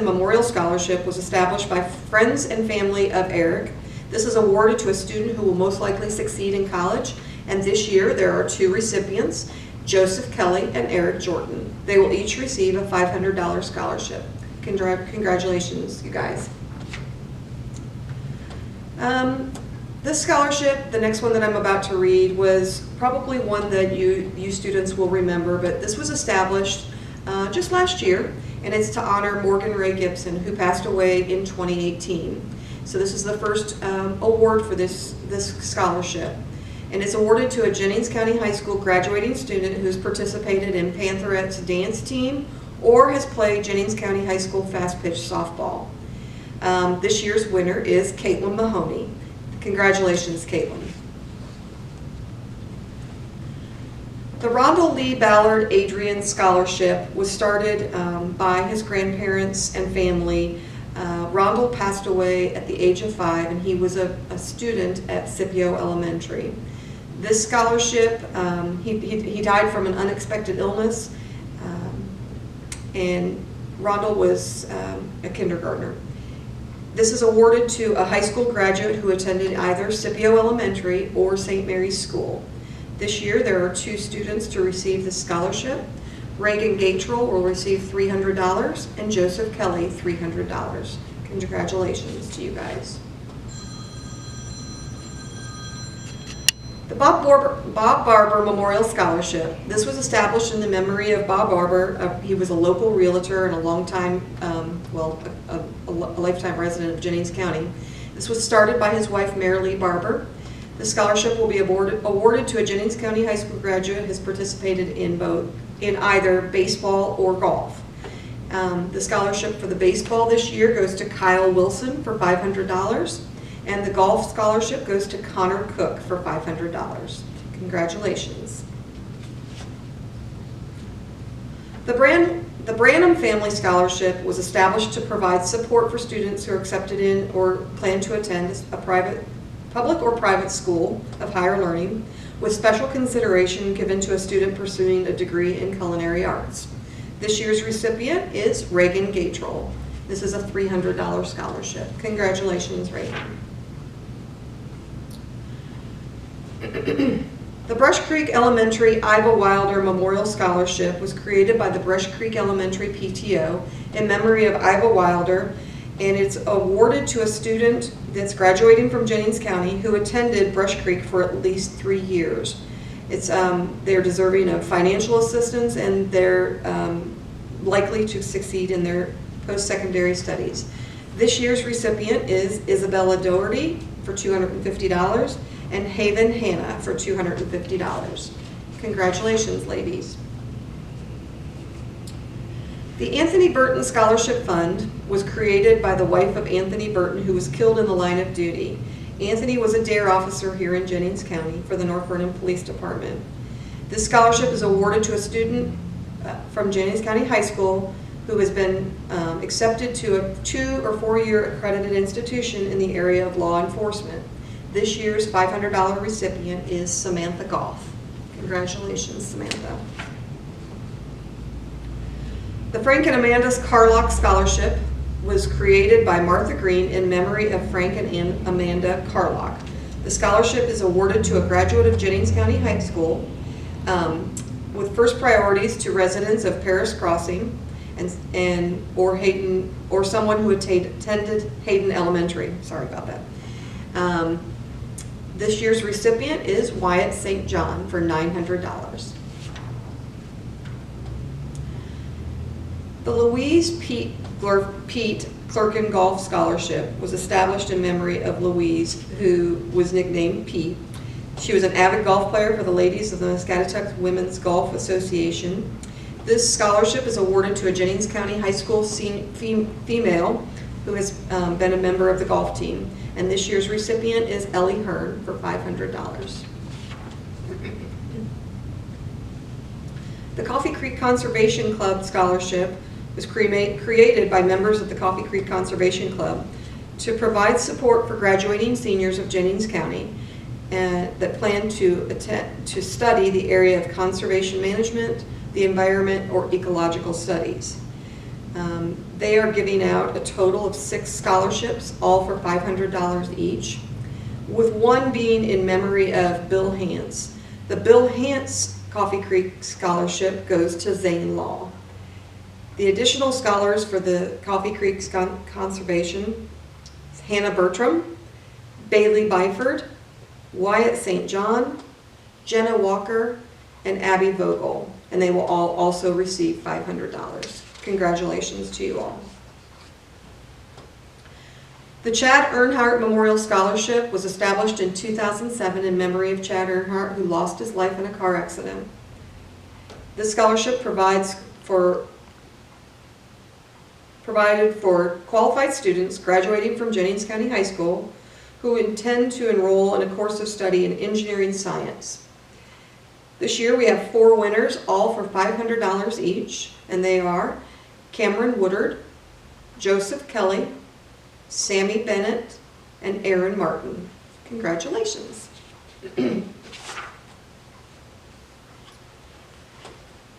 Memorial Scholarship was established by friends and family of Eric. This is awarded to a student who will most likely succeed in college, and this year there are 2 recipients, Joseph Kelly and Eric Jordan. They will each receive a $500 scholarship. Congratulations, you guys. This scholarship, the next one that I'm about to read, was probably one that you students will remember, but this was established just last year, and it's to honor Morgan Ray Gibson, who passed away in 2018. So this is the first award for this scholarship, and it's awarded to a Jennings County High School graduating student who's participated in Pantherette's dance team or has played Jennings County High School fast pitch softball. This year's winner is Caitlin Mahoney. Congratulations, Caitlin. The Rondell Lee Ballard Adrian Scholarship was started by his grandparents and family. Rondell passed away at the age of 5, and he was a student at Scipio Elementary. This scholarship, he died from an unexpected illness, and Rondell was a kindergartner. This is awarded to a high school graduate who attended either Scipio Elementary or St. Mary's School. This year there are 2 students to receive this scholarship. Reagan Gatrell will receive $300 and Joseph Kelly $300. Congratulations to you guys. The Bob Barber Memorial Scholarship. This was established in the memory of Bob Barber. He was a local realtor and a longtime, a lifetime resident of Jennings County. This was started by his wife, Marilee Barber. The scholarship will be awarded to a Jennings County High School graduate who has participated in either baseball or golf. The scholarship for the baseball this year goes to Kyle Wilson for $500. And the golf scholarship goes to Connor Cook for $500. Congratulations. The Branham Family Scholarship was established to provide support for students who are accepted in or plan to attend a public or private school of higher learning, with special consideration given to a student pursuing a degree in culinary arts. This year's recipient is Reagan Gatrell. This is a $300 scholarship. Congratulations, Reagan. The Brush Creek Elementary Iva Wilder Memorial Scholarship was created by the Brush Creek Elementary PTO in memory of Iva Wilder, and it's awarded to a student that's graduating from Jennings County who attended Brush Creek for at least 3 years. They're deserving of financial assistance, and they're likely to succeed in their post-secondary studies. This year's recipient is Isabella Doherty for $250 and Haven Hannah for $250. Congratulations, ladies. The Anthony Burton Scholarship Fund was created by the wife of Anthony Burton, who was killed in the line of duty. Anthony was a DARE officer here in Jennings County for the North Vernon Police Department. This scholarship is awarded to a student from Jennings County High School who has been accepted to a 2- or 4-year accredited institution in the area of law enforcement. This year's $500 recipient is Samantha Goff. Congratulations, Samantha. The Frank and Amanda Carlock Scholarship was created by Martha Green in memory of Frank and Amanda Carlock. The scholarship is awarded to a graduate of Jennings County High School with first priorities to residents of Paris Crossing or Hayden, or someone who attended Hayden Elementary. Sorry about that. This year's recipient is Wyatt St. John for $900. The Louise Pete Clerkin Golf Scholarship was established in memory of Louise, who was nicknamed Pete. She was an avid golf player for the ladies of the Muscatatuck Women's Golf Association. This scholarship is awarded to a Jennings County High School female who has been a member of the golf team. And this year's recipient is Ellie Hearn for $500. The Coffee Creek Conservation Club Scholarship was created by members of the Coffee Creek Conservation Club to provide support for graduating seniors of Jennings County that plan to study the area of conservation management, the environment, or ecological studies. They are giving out a total of 6 scholarships, all for $500 each, with one being in memory of Bill Hance. The Bill Hance Coffee Creek Scholarship goes to Zane Law. The additional scholars for the Coffee Creek Conservation: Hannah Bertram, Bailey Byford, Wyatt St. John, Jenna Walker, and Abby Vogel, and they will all also receive $500. Congratulations to you all. The Chad Earnhardt Memorial Scholarship was established in 2007 in memory of Chad Earnhardt, who lost his life in a car accident. This scholarship provided for qualified students graduating from Jennings County High School who intend to enroll in a course of study in engineering science. This year we have 4 winners, all for $500 each, and they are Cameron Woodard, Joseph Kelly, Sammy Bennett, and Aaron Martin. Congratulations. The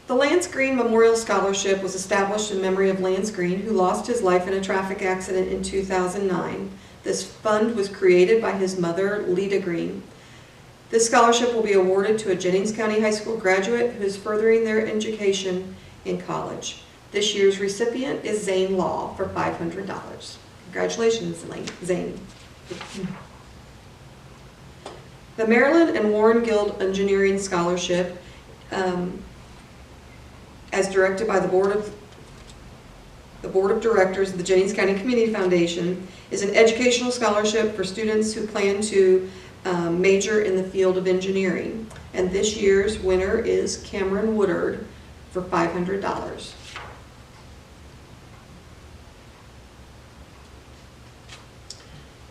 Lance Green Memorial Scholarship was established in memory of Lance Green, who lost his life in a traffic accident in 2009. This fund was created by his mother, Lita Green. This scholarship will be awarded to a Jennings County High School graduate who is furthering their education in college. This year's recipient is Zane Law for $500. Congratulations, Zane. The Maryland and Warren Guild Engineering Scholarship, as directed by the Board of Directors of the Jennings County Community Foundation, is an educational scholarship for students who plan to major in the field of engineering. And this year's winner is Cameron Woodard for $500.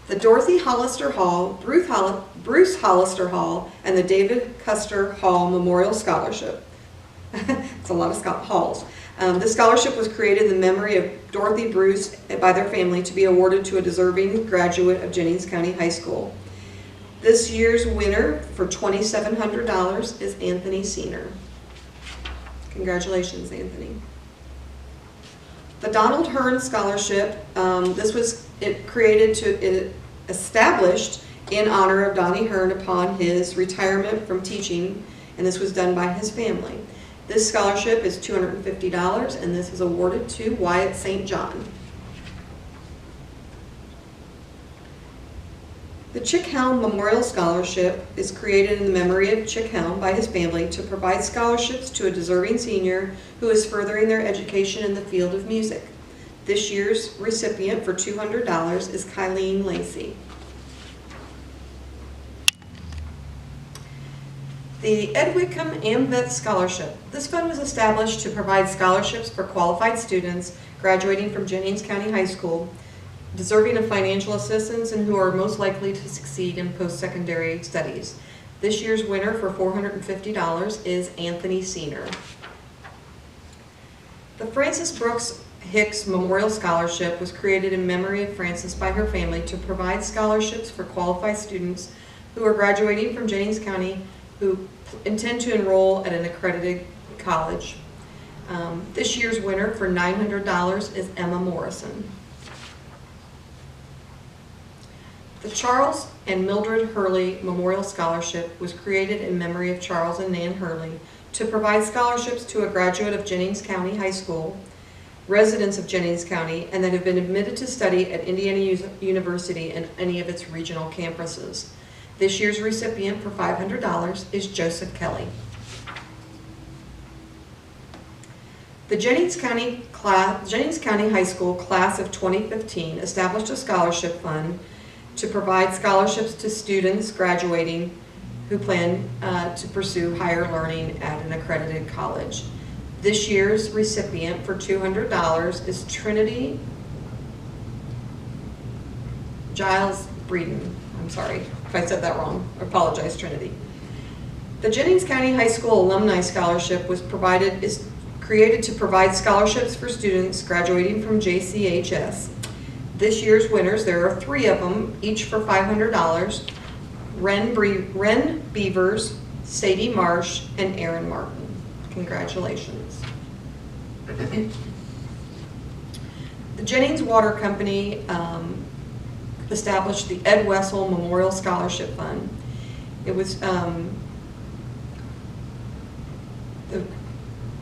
The Dorothy Hollister Hall, Bruce Hollister Hall, and the David Custer Hall Memorial Scholarship. It's a lot of halls. This scholarship was created in memory of Dorothy Bruce by their family to be awarded to a deserving graduate of Jennings County High School. This year's winner for $2,700 is Anthony Seener. Congratulations, Anthony. The Donald Hearn Scholarship, this was established in honor of Donnie Hearn upon his retirement from teaching, and this was done by his family. This scholarship is $250, and this is awarded to Wyatt St. John. The Chick Helm Memorial Scholarship is created in the memory of Chick Helm by his family to provide scholarships to a deserving senior who is furthering their education in the field of music. This year's recipient for $200 is Kylene Lacey. The Ed Whitcomb AMVET Scholarship. This fund was established to provide scholarships for qualified students graduating from Jennings County High School, deserving of financial assistance and who are most likely to succeed in post-secondary studies. This year's winner for $450 is Anthony Seener. The Frances Brooks Hicks Memorial Scholarship was created in memory of Frances by her family to provide scholarships for qualified students who are graduating from Jennings County who intend to enroll at an accredited college. This year's winner for $900 is Emma Morrison. The Charles and Mildred Hurley Memorial Scholarship was created in memory of Charles and Nan Hurley to provide scholarships to a graduate of Jennings County High School, residents of Jennings County, and that have been admitted to study at Indiana University and any of its regional campuses. This year's recipient for $500 is Joseph Kelly. The Jennings County High School Class of 2015 established a scholarship fund to provide scholarships to students graduating who plan to pursue higher learning at an accredited college. This year's recipient for $200 is Trinity Giles Breeden. I'm sorry if I said that wrong. I apologize, Trinity. The Jennings County High School Alumni Scholarship is created to provide scholarships for students graduating from JCHS. This year's winners, there are 3 of them, each for $500. Ren Beavers, Sadie Marsh, and Aaron Martin. Congratulations. The Jennings Water Company established the Ed Wessel Memorial Scholarship Fund. It was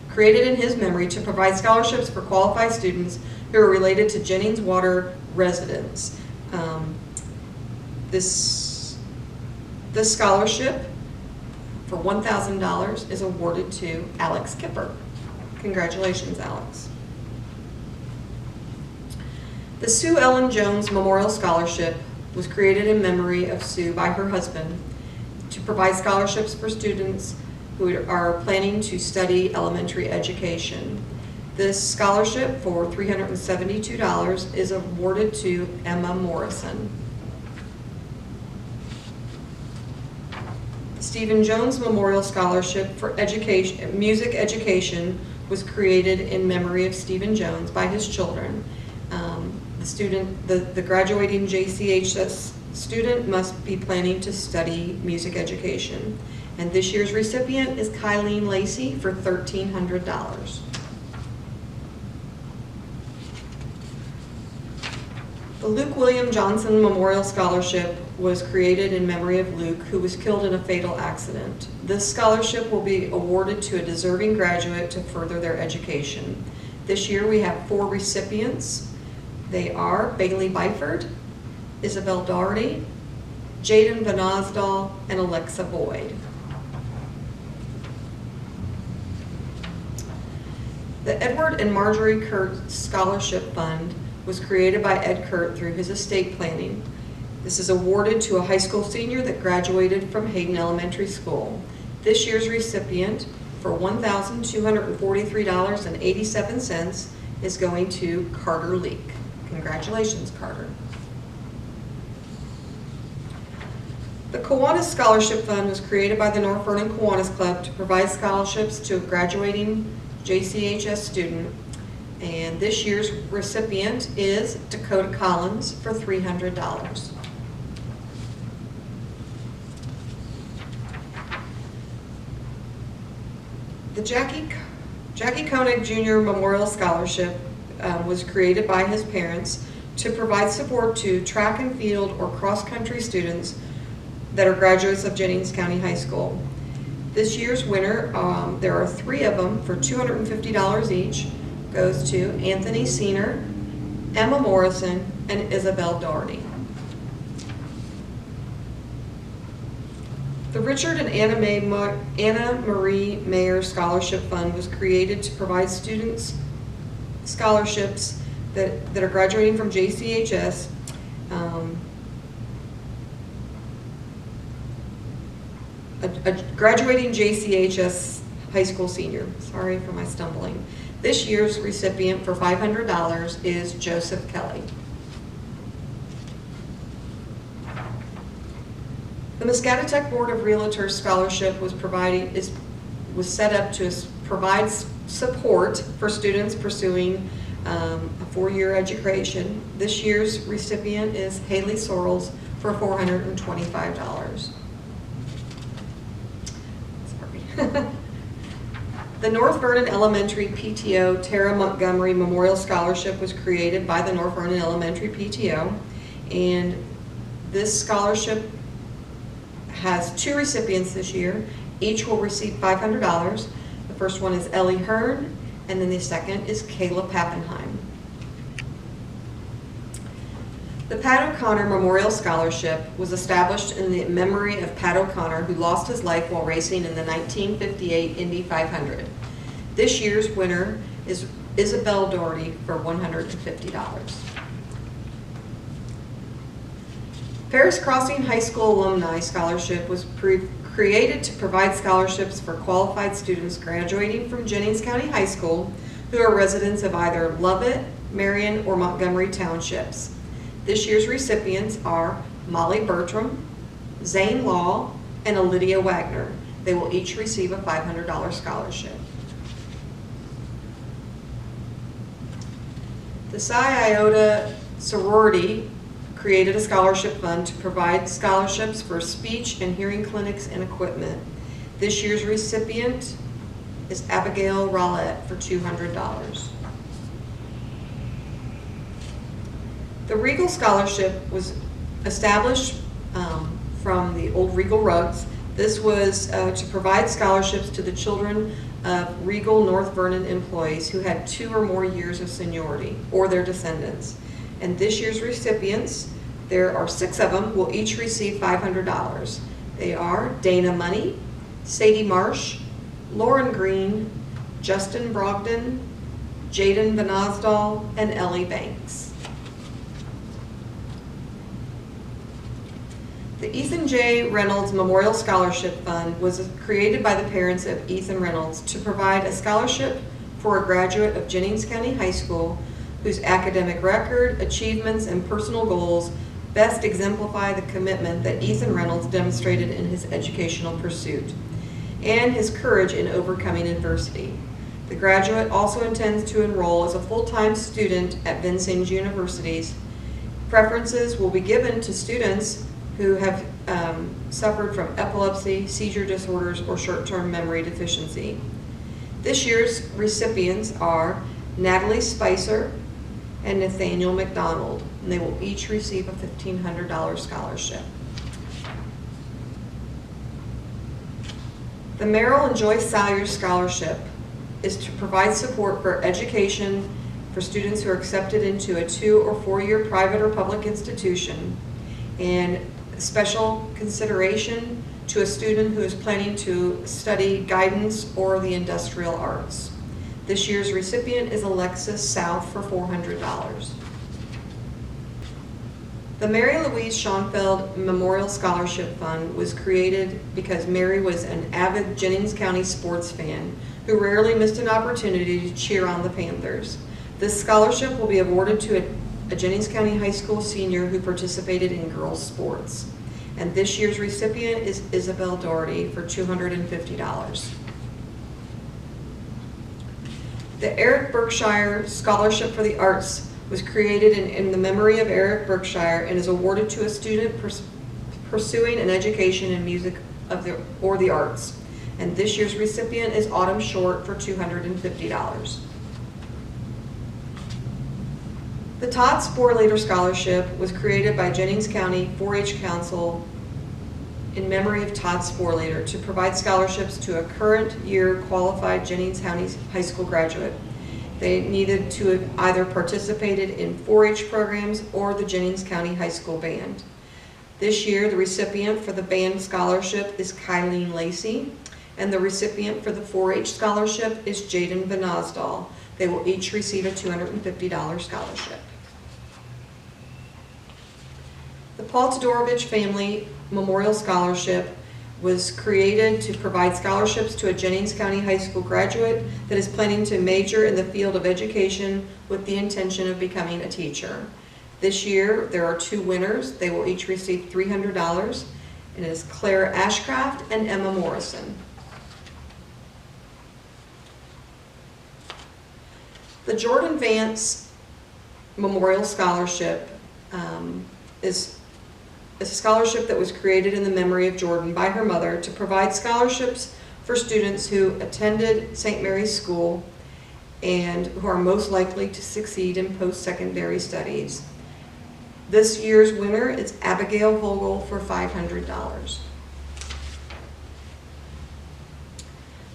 created in his memory to provide scholarships for qualified students who are related to Jennings Water residents. This scholarship for $1,000 is awarded to Alex Kipper. Congratulations, Alex. The Sue Ellen Jones Memorial Scholarship was created in memory of Sue by her husband to provide scholarships for students who are planning to study elementary education. This scholarship for $372 is awarded to Emma Morrison. Stephen Jones Memorial Scholarship for music education was created in memory of Stephen Jones by his children. The graduating JCHS student must be planning to study music education. And this year's recipient is Kylene Lacey for $1,300. The Luke William Johnson Memorial Scholarship was created in memory of Luke, who was killed in a fatal accident. This scholarship will be awarded to a deserving graduate to further their education. This year we have 4 recipients. They are Bailey Byford, Isabel Doherty, Jaden Van Osdal, and Alexa Boyd. The Edward and Marjorie Kurt Scholarship Fund was created by Ed Kurt through his estate planning. This is awarded to a high school senior that graduated from Hayden Elementary School. This year's recipient for $1,243.87 is going to Carter Leak. Congratulations, Carter. The Kiwanis Scholarship Fund was created by the North Vernon Kiwanis Club to provide scholarships to a graduating JCHS student, and this year's recipient is Dakota Collins for $300. The Jackie Koenig Jr. Memorial Scholarship was created by his parents to provide support to track and field or cross-country students that are graduates of Jennings County High School. This year's winner, there are 3 of them for $250 each, goes to Anthony Seener, Emma Morrison, and Isabel Doherty. The Richard and Anna Marie Mayer Scholarship Fund was created to provide students scholarships that are graduating from JCHS. A graduating JCHS high school senior. Sorry for my stumbling. This year's recipient for $500 is Joseph Kelly. The Muscatatuck Board of Realtors Scholarship was set up to provide support for students pursuing a 4-year education. This year's recipient is Haley Sorrells for $425. The North Vernon Elementary PTO Tara Montgomery Memorial Scholarship was created by the North Vernon Elementary PTO, and this scholarship has 2 recipients this year. Each will receive $500. The first one is Ellie Hearn, and then the second is Kayla Pappenheim. The Pat O'Connor Memorial Scholarship was established in the memory of Pat O'Connor, who lost his life while racing in the 1958 Indy 500. This year's winner is Isabel Doherty for $150. Ferris Crossing High School Alumni Scholarship was created to provide scholarships for qualified students graduating from Jennings County High School who are residents of either Lovett, Marion, or Montgomery Townships. This year's recipients are Molly Bertram, Zane Law, and Lydia Wagner. They will each receive a $500 scholarship. The Psi Iota sorority created a scholarship fund to provide scholarships for speech and hearing clinics and equipment. This year's recipient is Abigail Rowlett for $200. The Regal Scholarship was established from the old Regal Rugs. This was to provide scholarships to the children of Regal North Vernon employees who had 2 or more years of seniority or their descendants. And this year's recipients, there are 6 of them, will each receive $500. They are Dana Money, Sadie Marsh, Lauren Green, Justin Brogdon, Jaden Van Osdal, and Ellie Banks. The Ethan J. Reynolds Memorial Scholarship Fund was created by the parents of Ethan Reynolds to provide a scholarship for a graduate of Jennings County High School whose academic record, achievements, and personal goals best exemplify the commitment that Ethan Reynolds demonstrated in his educational pursuit and his courage in overcoming adversity. The graduate also intends to enroll as a full-time student at Vincennes University's. Preferences will be given to students who have suffered from epilepsy, seizure disorders, or short-term memory deficiency. This year's recipients are Natalie Spicer and Nathaniel McDonald, and they will each receive a $1,500 scholarship. The Merrill and Joyce Salyer Scholarship is to provide support for education for students who are accepted into a 2 or 4 year private or public institution, and special consideration to a student who is planning to study guidance or the industrial arts. This year's recipient is Alexis South for $400. The Mary Louise Schoenfeld Memorial Scholarship Fund was created because Mary was an avid Jennings County sports fan who rarely missed an opportunity to cheer on the Panthers. This scholarship will be awarded to a Jennings County High School senior who participated in girls' sports. And this year's recipient is Isabel Doherty for $250. The Eric Berkshire Scholarship for the Arts was created in the memory of Eric Berkshire and is awarded to a student pursuing an education in music or the arts. And this year's recipient is Autumn Short for $250. The Todd Sporlater Scholarship was created by Jennings County 4-H Council in memory of Todd Sporlater to provide scholarships to a current year qualified Jennings County High School graduate. They needed to have either participated in 4-H programs or the Jennings County High School band. This year, the recipient for the band scholarship is Kylene Lacey, and the recipient for the 4-H scholarship is Jaden Van Osdal. They will each receive a $250 scholarship. The Paul Todorovich Family Memorial Scholarship was created to provide scholarships to a Jennings County High School graduate that is planning to major in the field of education with the intention of becoming a teacher. This year, there are 2 winners. They will each receive $300, and it is Claire Ashcraft and Emma Morrison. The Jordan Vance Memorial Scholarship is a scholarship that was created in the memory of Jordan by her mother to provide scholarships for students who attended St. Mary's School and who are most likely to succeed in post-secondary studies. This year's winner is Abigail Vogel for $500.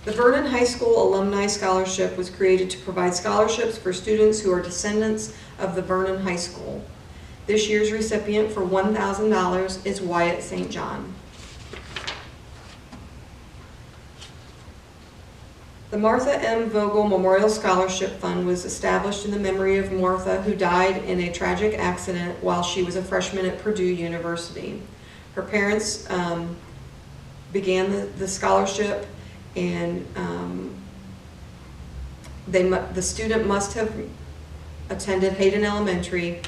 The Vernon High School Alumni Scholarship was created to provide scholarships for students who are descendants of the Vernon High School. This year's recipient for $1,000 is Wyatt St. John. The Martha M. Vogel Memorial Scholarship Fund was established in the memory of Martha, who died in a tragic accident while she was a freshman at Purdue University. Her parents began the scholarship, and the student must have attended Hayden Elementary.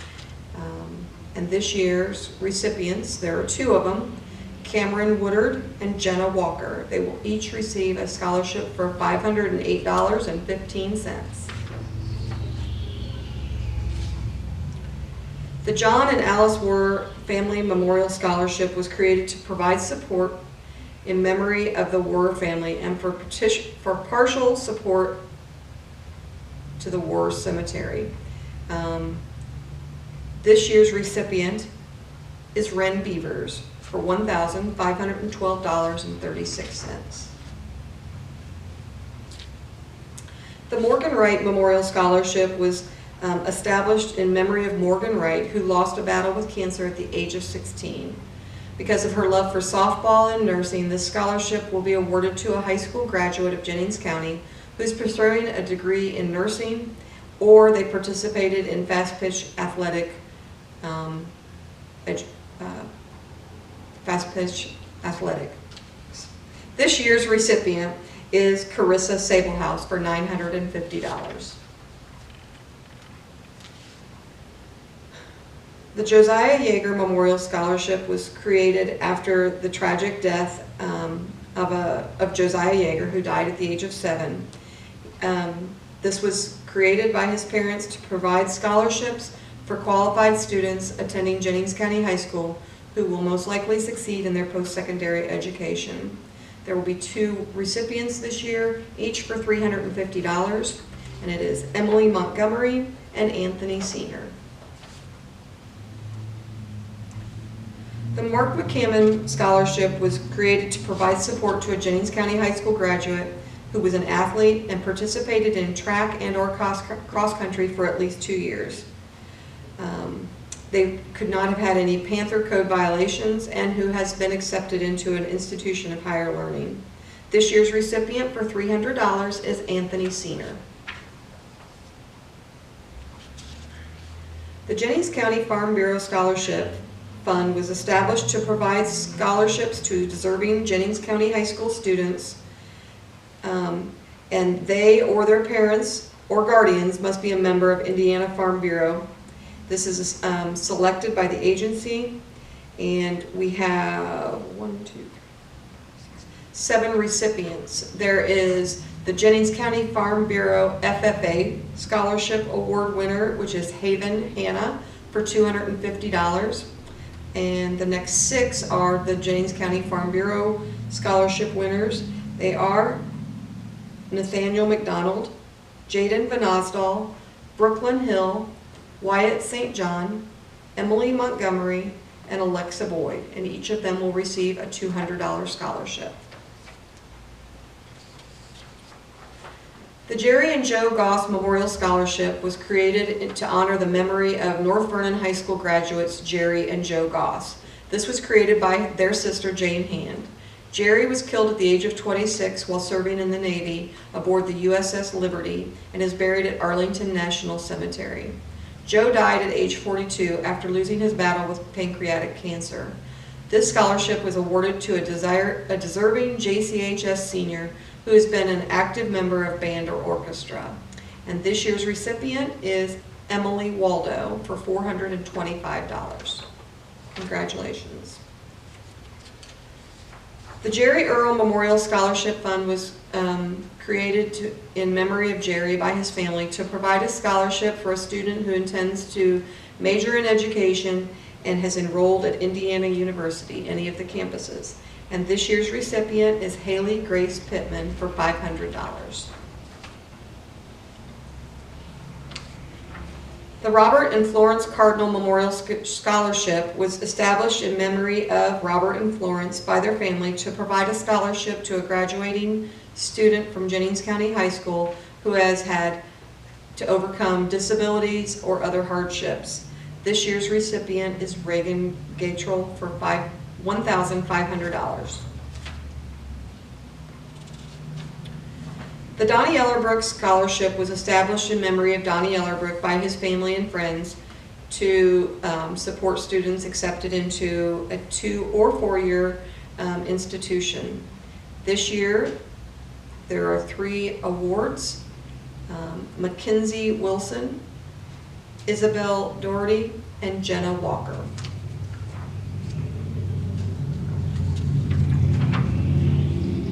And this year's recipients, there are 2 of them, Cameron Woodard and Jenna Walker. They will each receive a scholarship for $508.15. The John and Alice War Family Memorial Scholarship was created to provide support in memory of the War family and for partial support to the War Cemetery. This year's recipient is Ren Beavers for $1,512.36. The Morgan Wright Memorial Scholarship was established in memory of Morgan Wright, who lost a battle with cancer at the age of 16. Because of her love for softball and nursing, this scholarship will be awarded to a high school graduate of Jennings County who is pursuing a degree in nursing, or they participated in fast-pitch athletics. This year's recipient is Carissa Sablehouse for $950. The Josiah Yeager Memorial Scholarship was created after the tragic death of Josiah Yeager, who died at the age of 7. This was created by his parents to provide scholarships for qualified students attending Jennings County High School who will most likely succeed in their post-secondary education. There will be 2 recipients this year, each for $350, and it is Emily Montgomery and Anthony Senior. The Mark McCammon Scholarship was created to provide support to a Jennings County High School graduate who was an athlete and participated in track and/or cross-country for at least 2 years. They could not have had any Panther Code violations and who has been accepted into an institution of higher learning. This year's recipient for $300 is Anthony Senior. The Jennings County Farm Bureau Scholarship Fund was established to provide scholarships to deserving Jennings County High School students, and they or their parents or guardians must be a member of Indiana Farm Bureau. This is selected by the agency, and we have 7 recipients. There is the Jennings County Farm Bureau FFA Scholarship Award winner, which is Haven Hannah for $250. And the next 6 are the Jennings County Farm Bureau Scholarship winners. They are Nathaniel McDonald, Jaden Van Osdal, Brooklyn Hill, Wyatt St. John, Emily Montgomery, and Alexa Boyd, and each of them will receive a $200 scholarship. The Jerry and Joe Goss Memorial Scholarship was created to honor the memory of North Vernon High School graduates Jerry and Joe Goss. This was created by their sister Jane Hand. Jerry was killed at the age of 26 while serving in the Navy aboard the USS Liberty and is buried at Arlington National Cemetery. Joe died at age 42 after losing his battle with pancreatic cancer. This scholarship was awarded to a deserving JCHS senior who has been an active member of band or orchestra. And this year's recipient is Emily Waldo for $425. Congratulations. The Jerry Earl Memorial Scholarship Fund was created in memory of Jerry by his family to provide a scholarship for a student who intends to major in education and has enrolled at Indiana University, any of the campuses. And this year's recipient is Haley Grace Pittman for $500. The Robert and Florence Cardinal Memorial Scholarship was established in memory of Robert and Florence by their family to provide a scholarship to a graduating student from Jennings County High School who has had to overcome disabilities or other hardships. This year's recipient is Reagan Gatrell for $1,500. The Donnie Ellerbrook Scholarship was established in memory of Donnie Ellerbrook by his family and friends to support students accepted into a 2- or 4-year institution. This year, there are 3 awards: Mackenzie Wilson, Isabel Doherty, and Jenna Walker.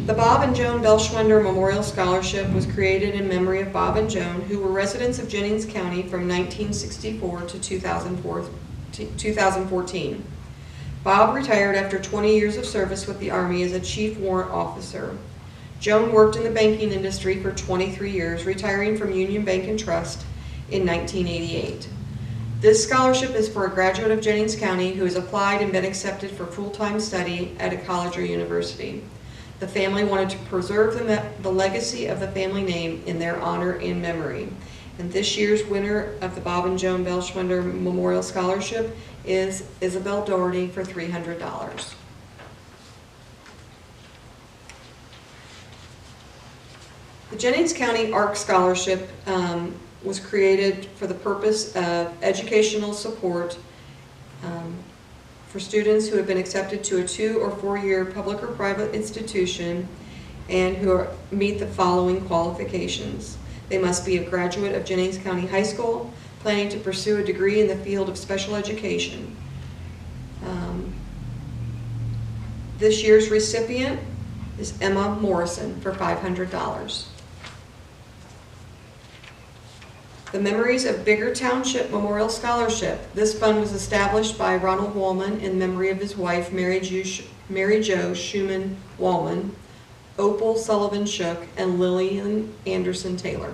The Bob and Joan Belschwender Memorial Scholarship was created in memory of Bob and Joan, who were residents of Jennings County from 1964 to 2004. 2014. Bob retired after 20 years of service with the Army as a chief warrant officer. Joan worked in the banking industry for 23 years, retiring from Union Bank and Trust in 1988. This scholarship is for a graduate of Jennings County who has applied and been accepted for full-time study at a college or university. The family wanted to preserve the legacy of the family name in their honor and memory. And this year's winner of the Bob and Joan Belschwender Memorial Scholarship is Isabel Doherty for $300. The Jennings County ARC Scholarship was created for the purpose of educational support for students who have been accepted to a 2 or 4 year public or private institution and who meet the following qualifications. They must be a graduate of Jennings County High School, planning to pursue a degree in the field of special education. This year's recipient is Emma Morrison for $500. The Memories of Bigger Township Memorial Scholarship. This fund was established by Ronald Woolman in memory of his wife, Mary Jo Schumann Woolman, Opal Sullivan Shook, and Lillian Anderson Taylor.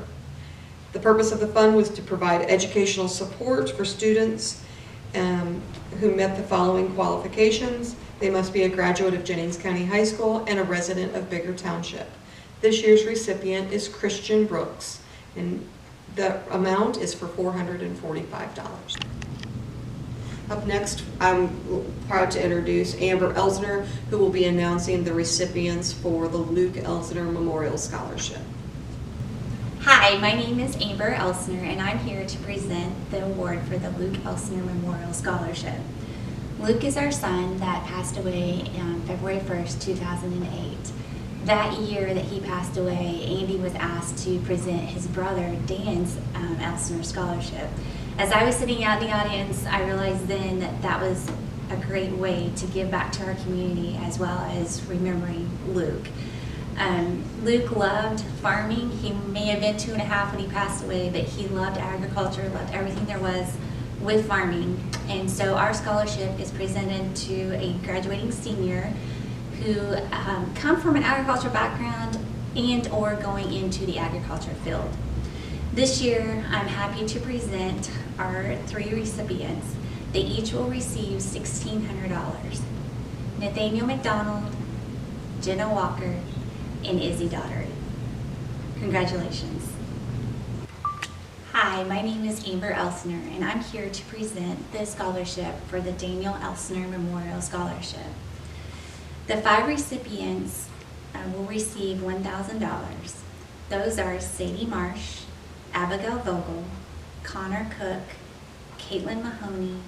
The purpose of the fund was to provide educational support for students who met the following qualifications. They must be a graduate of Jennings County High School and a resident of Bigger Township. This year's recipient is Christian Brooks, and the amount is for $445. Up next, I'm proud to introduce Amber Elsner, who will be announcing the recipients for the Luke Elsner Memorial Scholarship. Hi, my name is Amber Elsner, and I'm here to present the award for the Luke Elsner Memorial Scholarship. Luke is our son that passed away on February 1st, 2008. That year that he passed away, Andy was asked to present his brother Dan's Elsner Scholarship. As I was sitting out in the audience, I realized then that that was a great way to give back to our community as well as remembering Luke. Luke loved farming. He may have been 2.5 when he passed away, but he loved agriculture, loved everything there was with farming. And so our scholarship is presented to a graduating senior who come from an agriculture background and or going into the agriculture field. This year, I'm happy to present our 3 recipients. They each will receive $1,600. Nathaniel McDonald, Jenna Walker, and Izzy Daughtery. Congratulations. Hi, my name is Amber Elsner, and I'm here to present the scholarship for the Daniel Elsner Memorial Scholarship. The 5 recipients will receive $1,000. Those are Sadie Marsh, Abigail Vogel, Connor Cook, Caitlin Mahoney,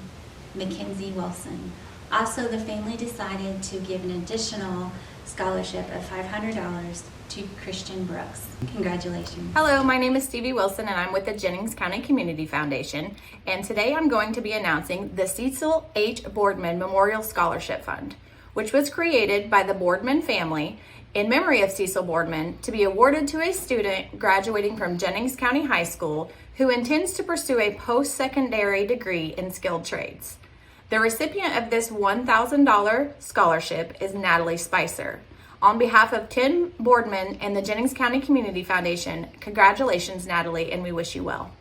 Mackenzie Wilson. Also, the family decided to give an additional scholarship of $500 to Christian Brooks. Congratulations. Hello, my name is Stevie Wilson and I'm with the Jennings County Community Foundation, and today I'm going to be announcing the Cecil H. Boardman Memorial Scholarship Fund, which was created by the Boardman family in memory of Cecil Boardman to be awarded to a student graduating from Jennings County High School who intends to pursue a post-secondary degree in skilled trades. The recipient of this $1,000 scholarship is Natalie Spicer. On behalf of Tim Boardman and the Jennings County Community Foundation, congratulations, Natalie, and we wish you well.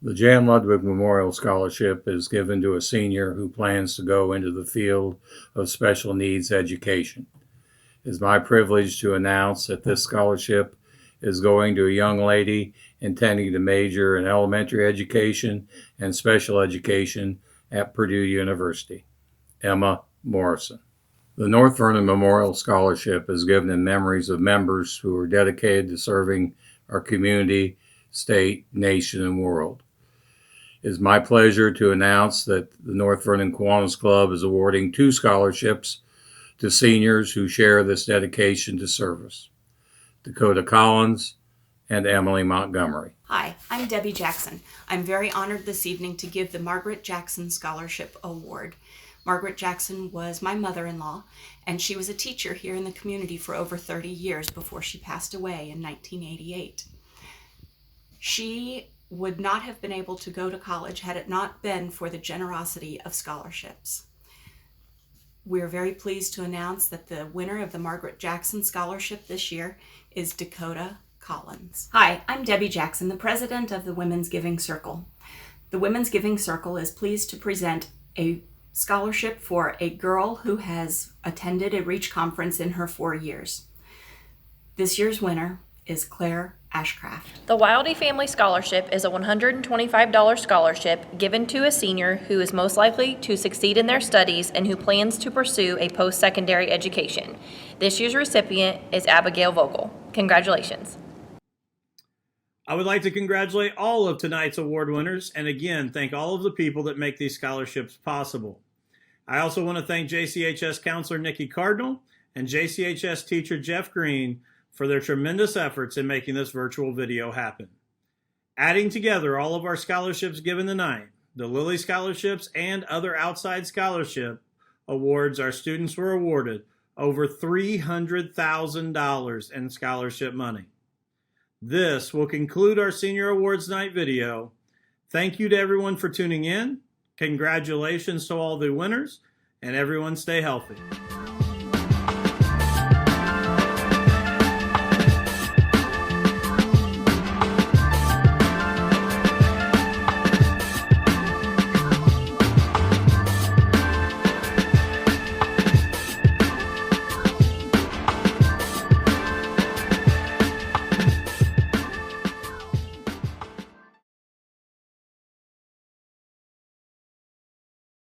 The Jan Ludwig Memorial Scholarship is given to a senior who plans to go into the field of special needs education. It is my privilege to announce that this scholarship is going to a young lady intending to major in elementary education and special education at Purdue University, Emma Morrison. The North Vernon Memorial Scholarship is given in memories of members who are dedicated to serving our community, state, nation, and world. It is my pleasure to announce that the North Vernon Kiwanis Club is awarding 2 scholarships to seniors who share this dedication to service: Dakota Collins and Emily Montgomery. Hi, I'm Debbie Jackson. I'm very honored this evening to give the Margaret Jackson Scholarship Award. Margaret Jackson was my mother-in-law, and she was a teacher here in the community for over 30 years before she passed away in 1988. She would not have been able to go to college had it not been for the generosity of scholarships. We're very pleased to announce that the winner of the Margaret Jackson Scholarship this year is Dakota Collins. Hi, I'm Debbie Jackson, the president of the Women's Giving Circle. The Women's Giving Circle is pleased to present a scholarship for a girl who has attended a REACH conference in her 4 years. This year's winner is Claire Ashcraft. The Wildy Family Scholarship is a $125 scholarship given to a senior who is most likely to succeed in their studies and who plans to pursue a post-secondary education. This year's recipient is Abigail Vogel. Congratulations. I would like to congratulate all of tonight's award winners and again thank all of the people that make these scholarships possible. I also want to thank JCHS counselor Nikki Cardinal and JCHS teacher Jeff Green for their tremendous efforts in making this virtual video happen. Adding together all of our scholarships given tonight, the Lilly Scholarships and other outside scholarship awards, our students were awarded over $300,000 in scholarship money. This will conclude our Senior Awards Night video. Thank you to everyone for tuning in. Congratulations to all the winners, and everyone stay healthy.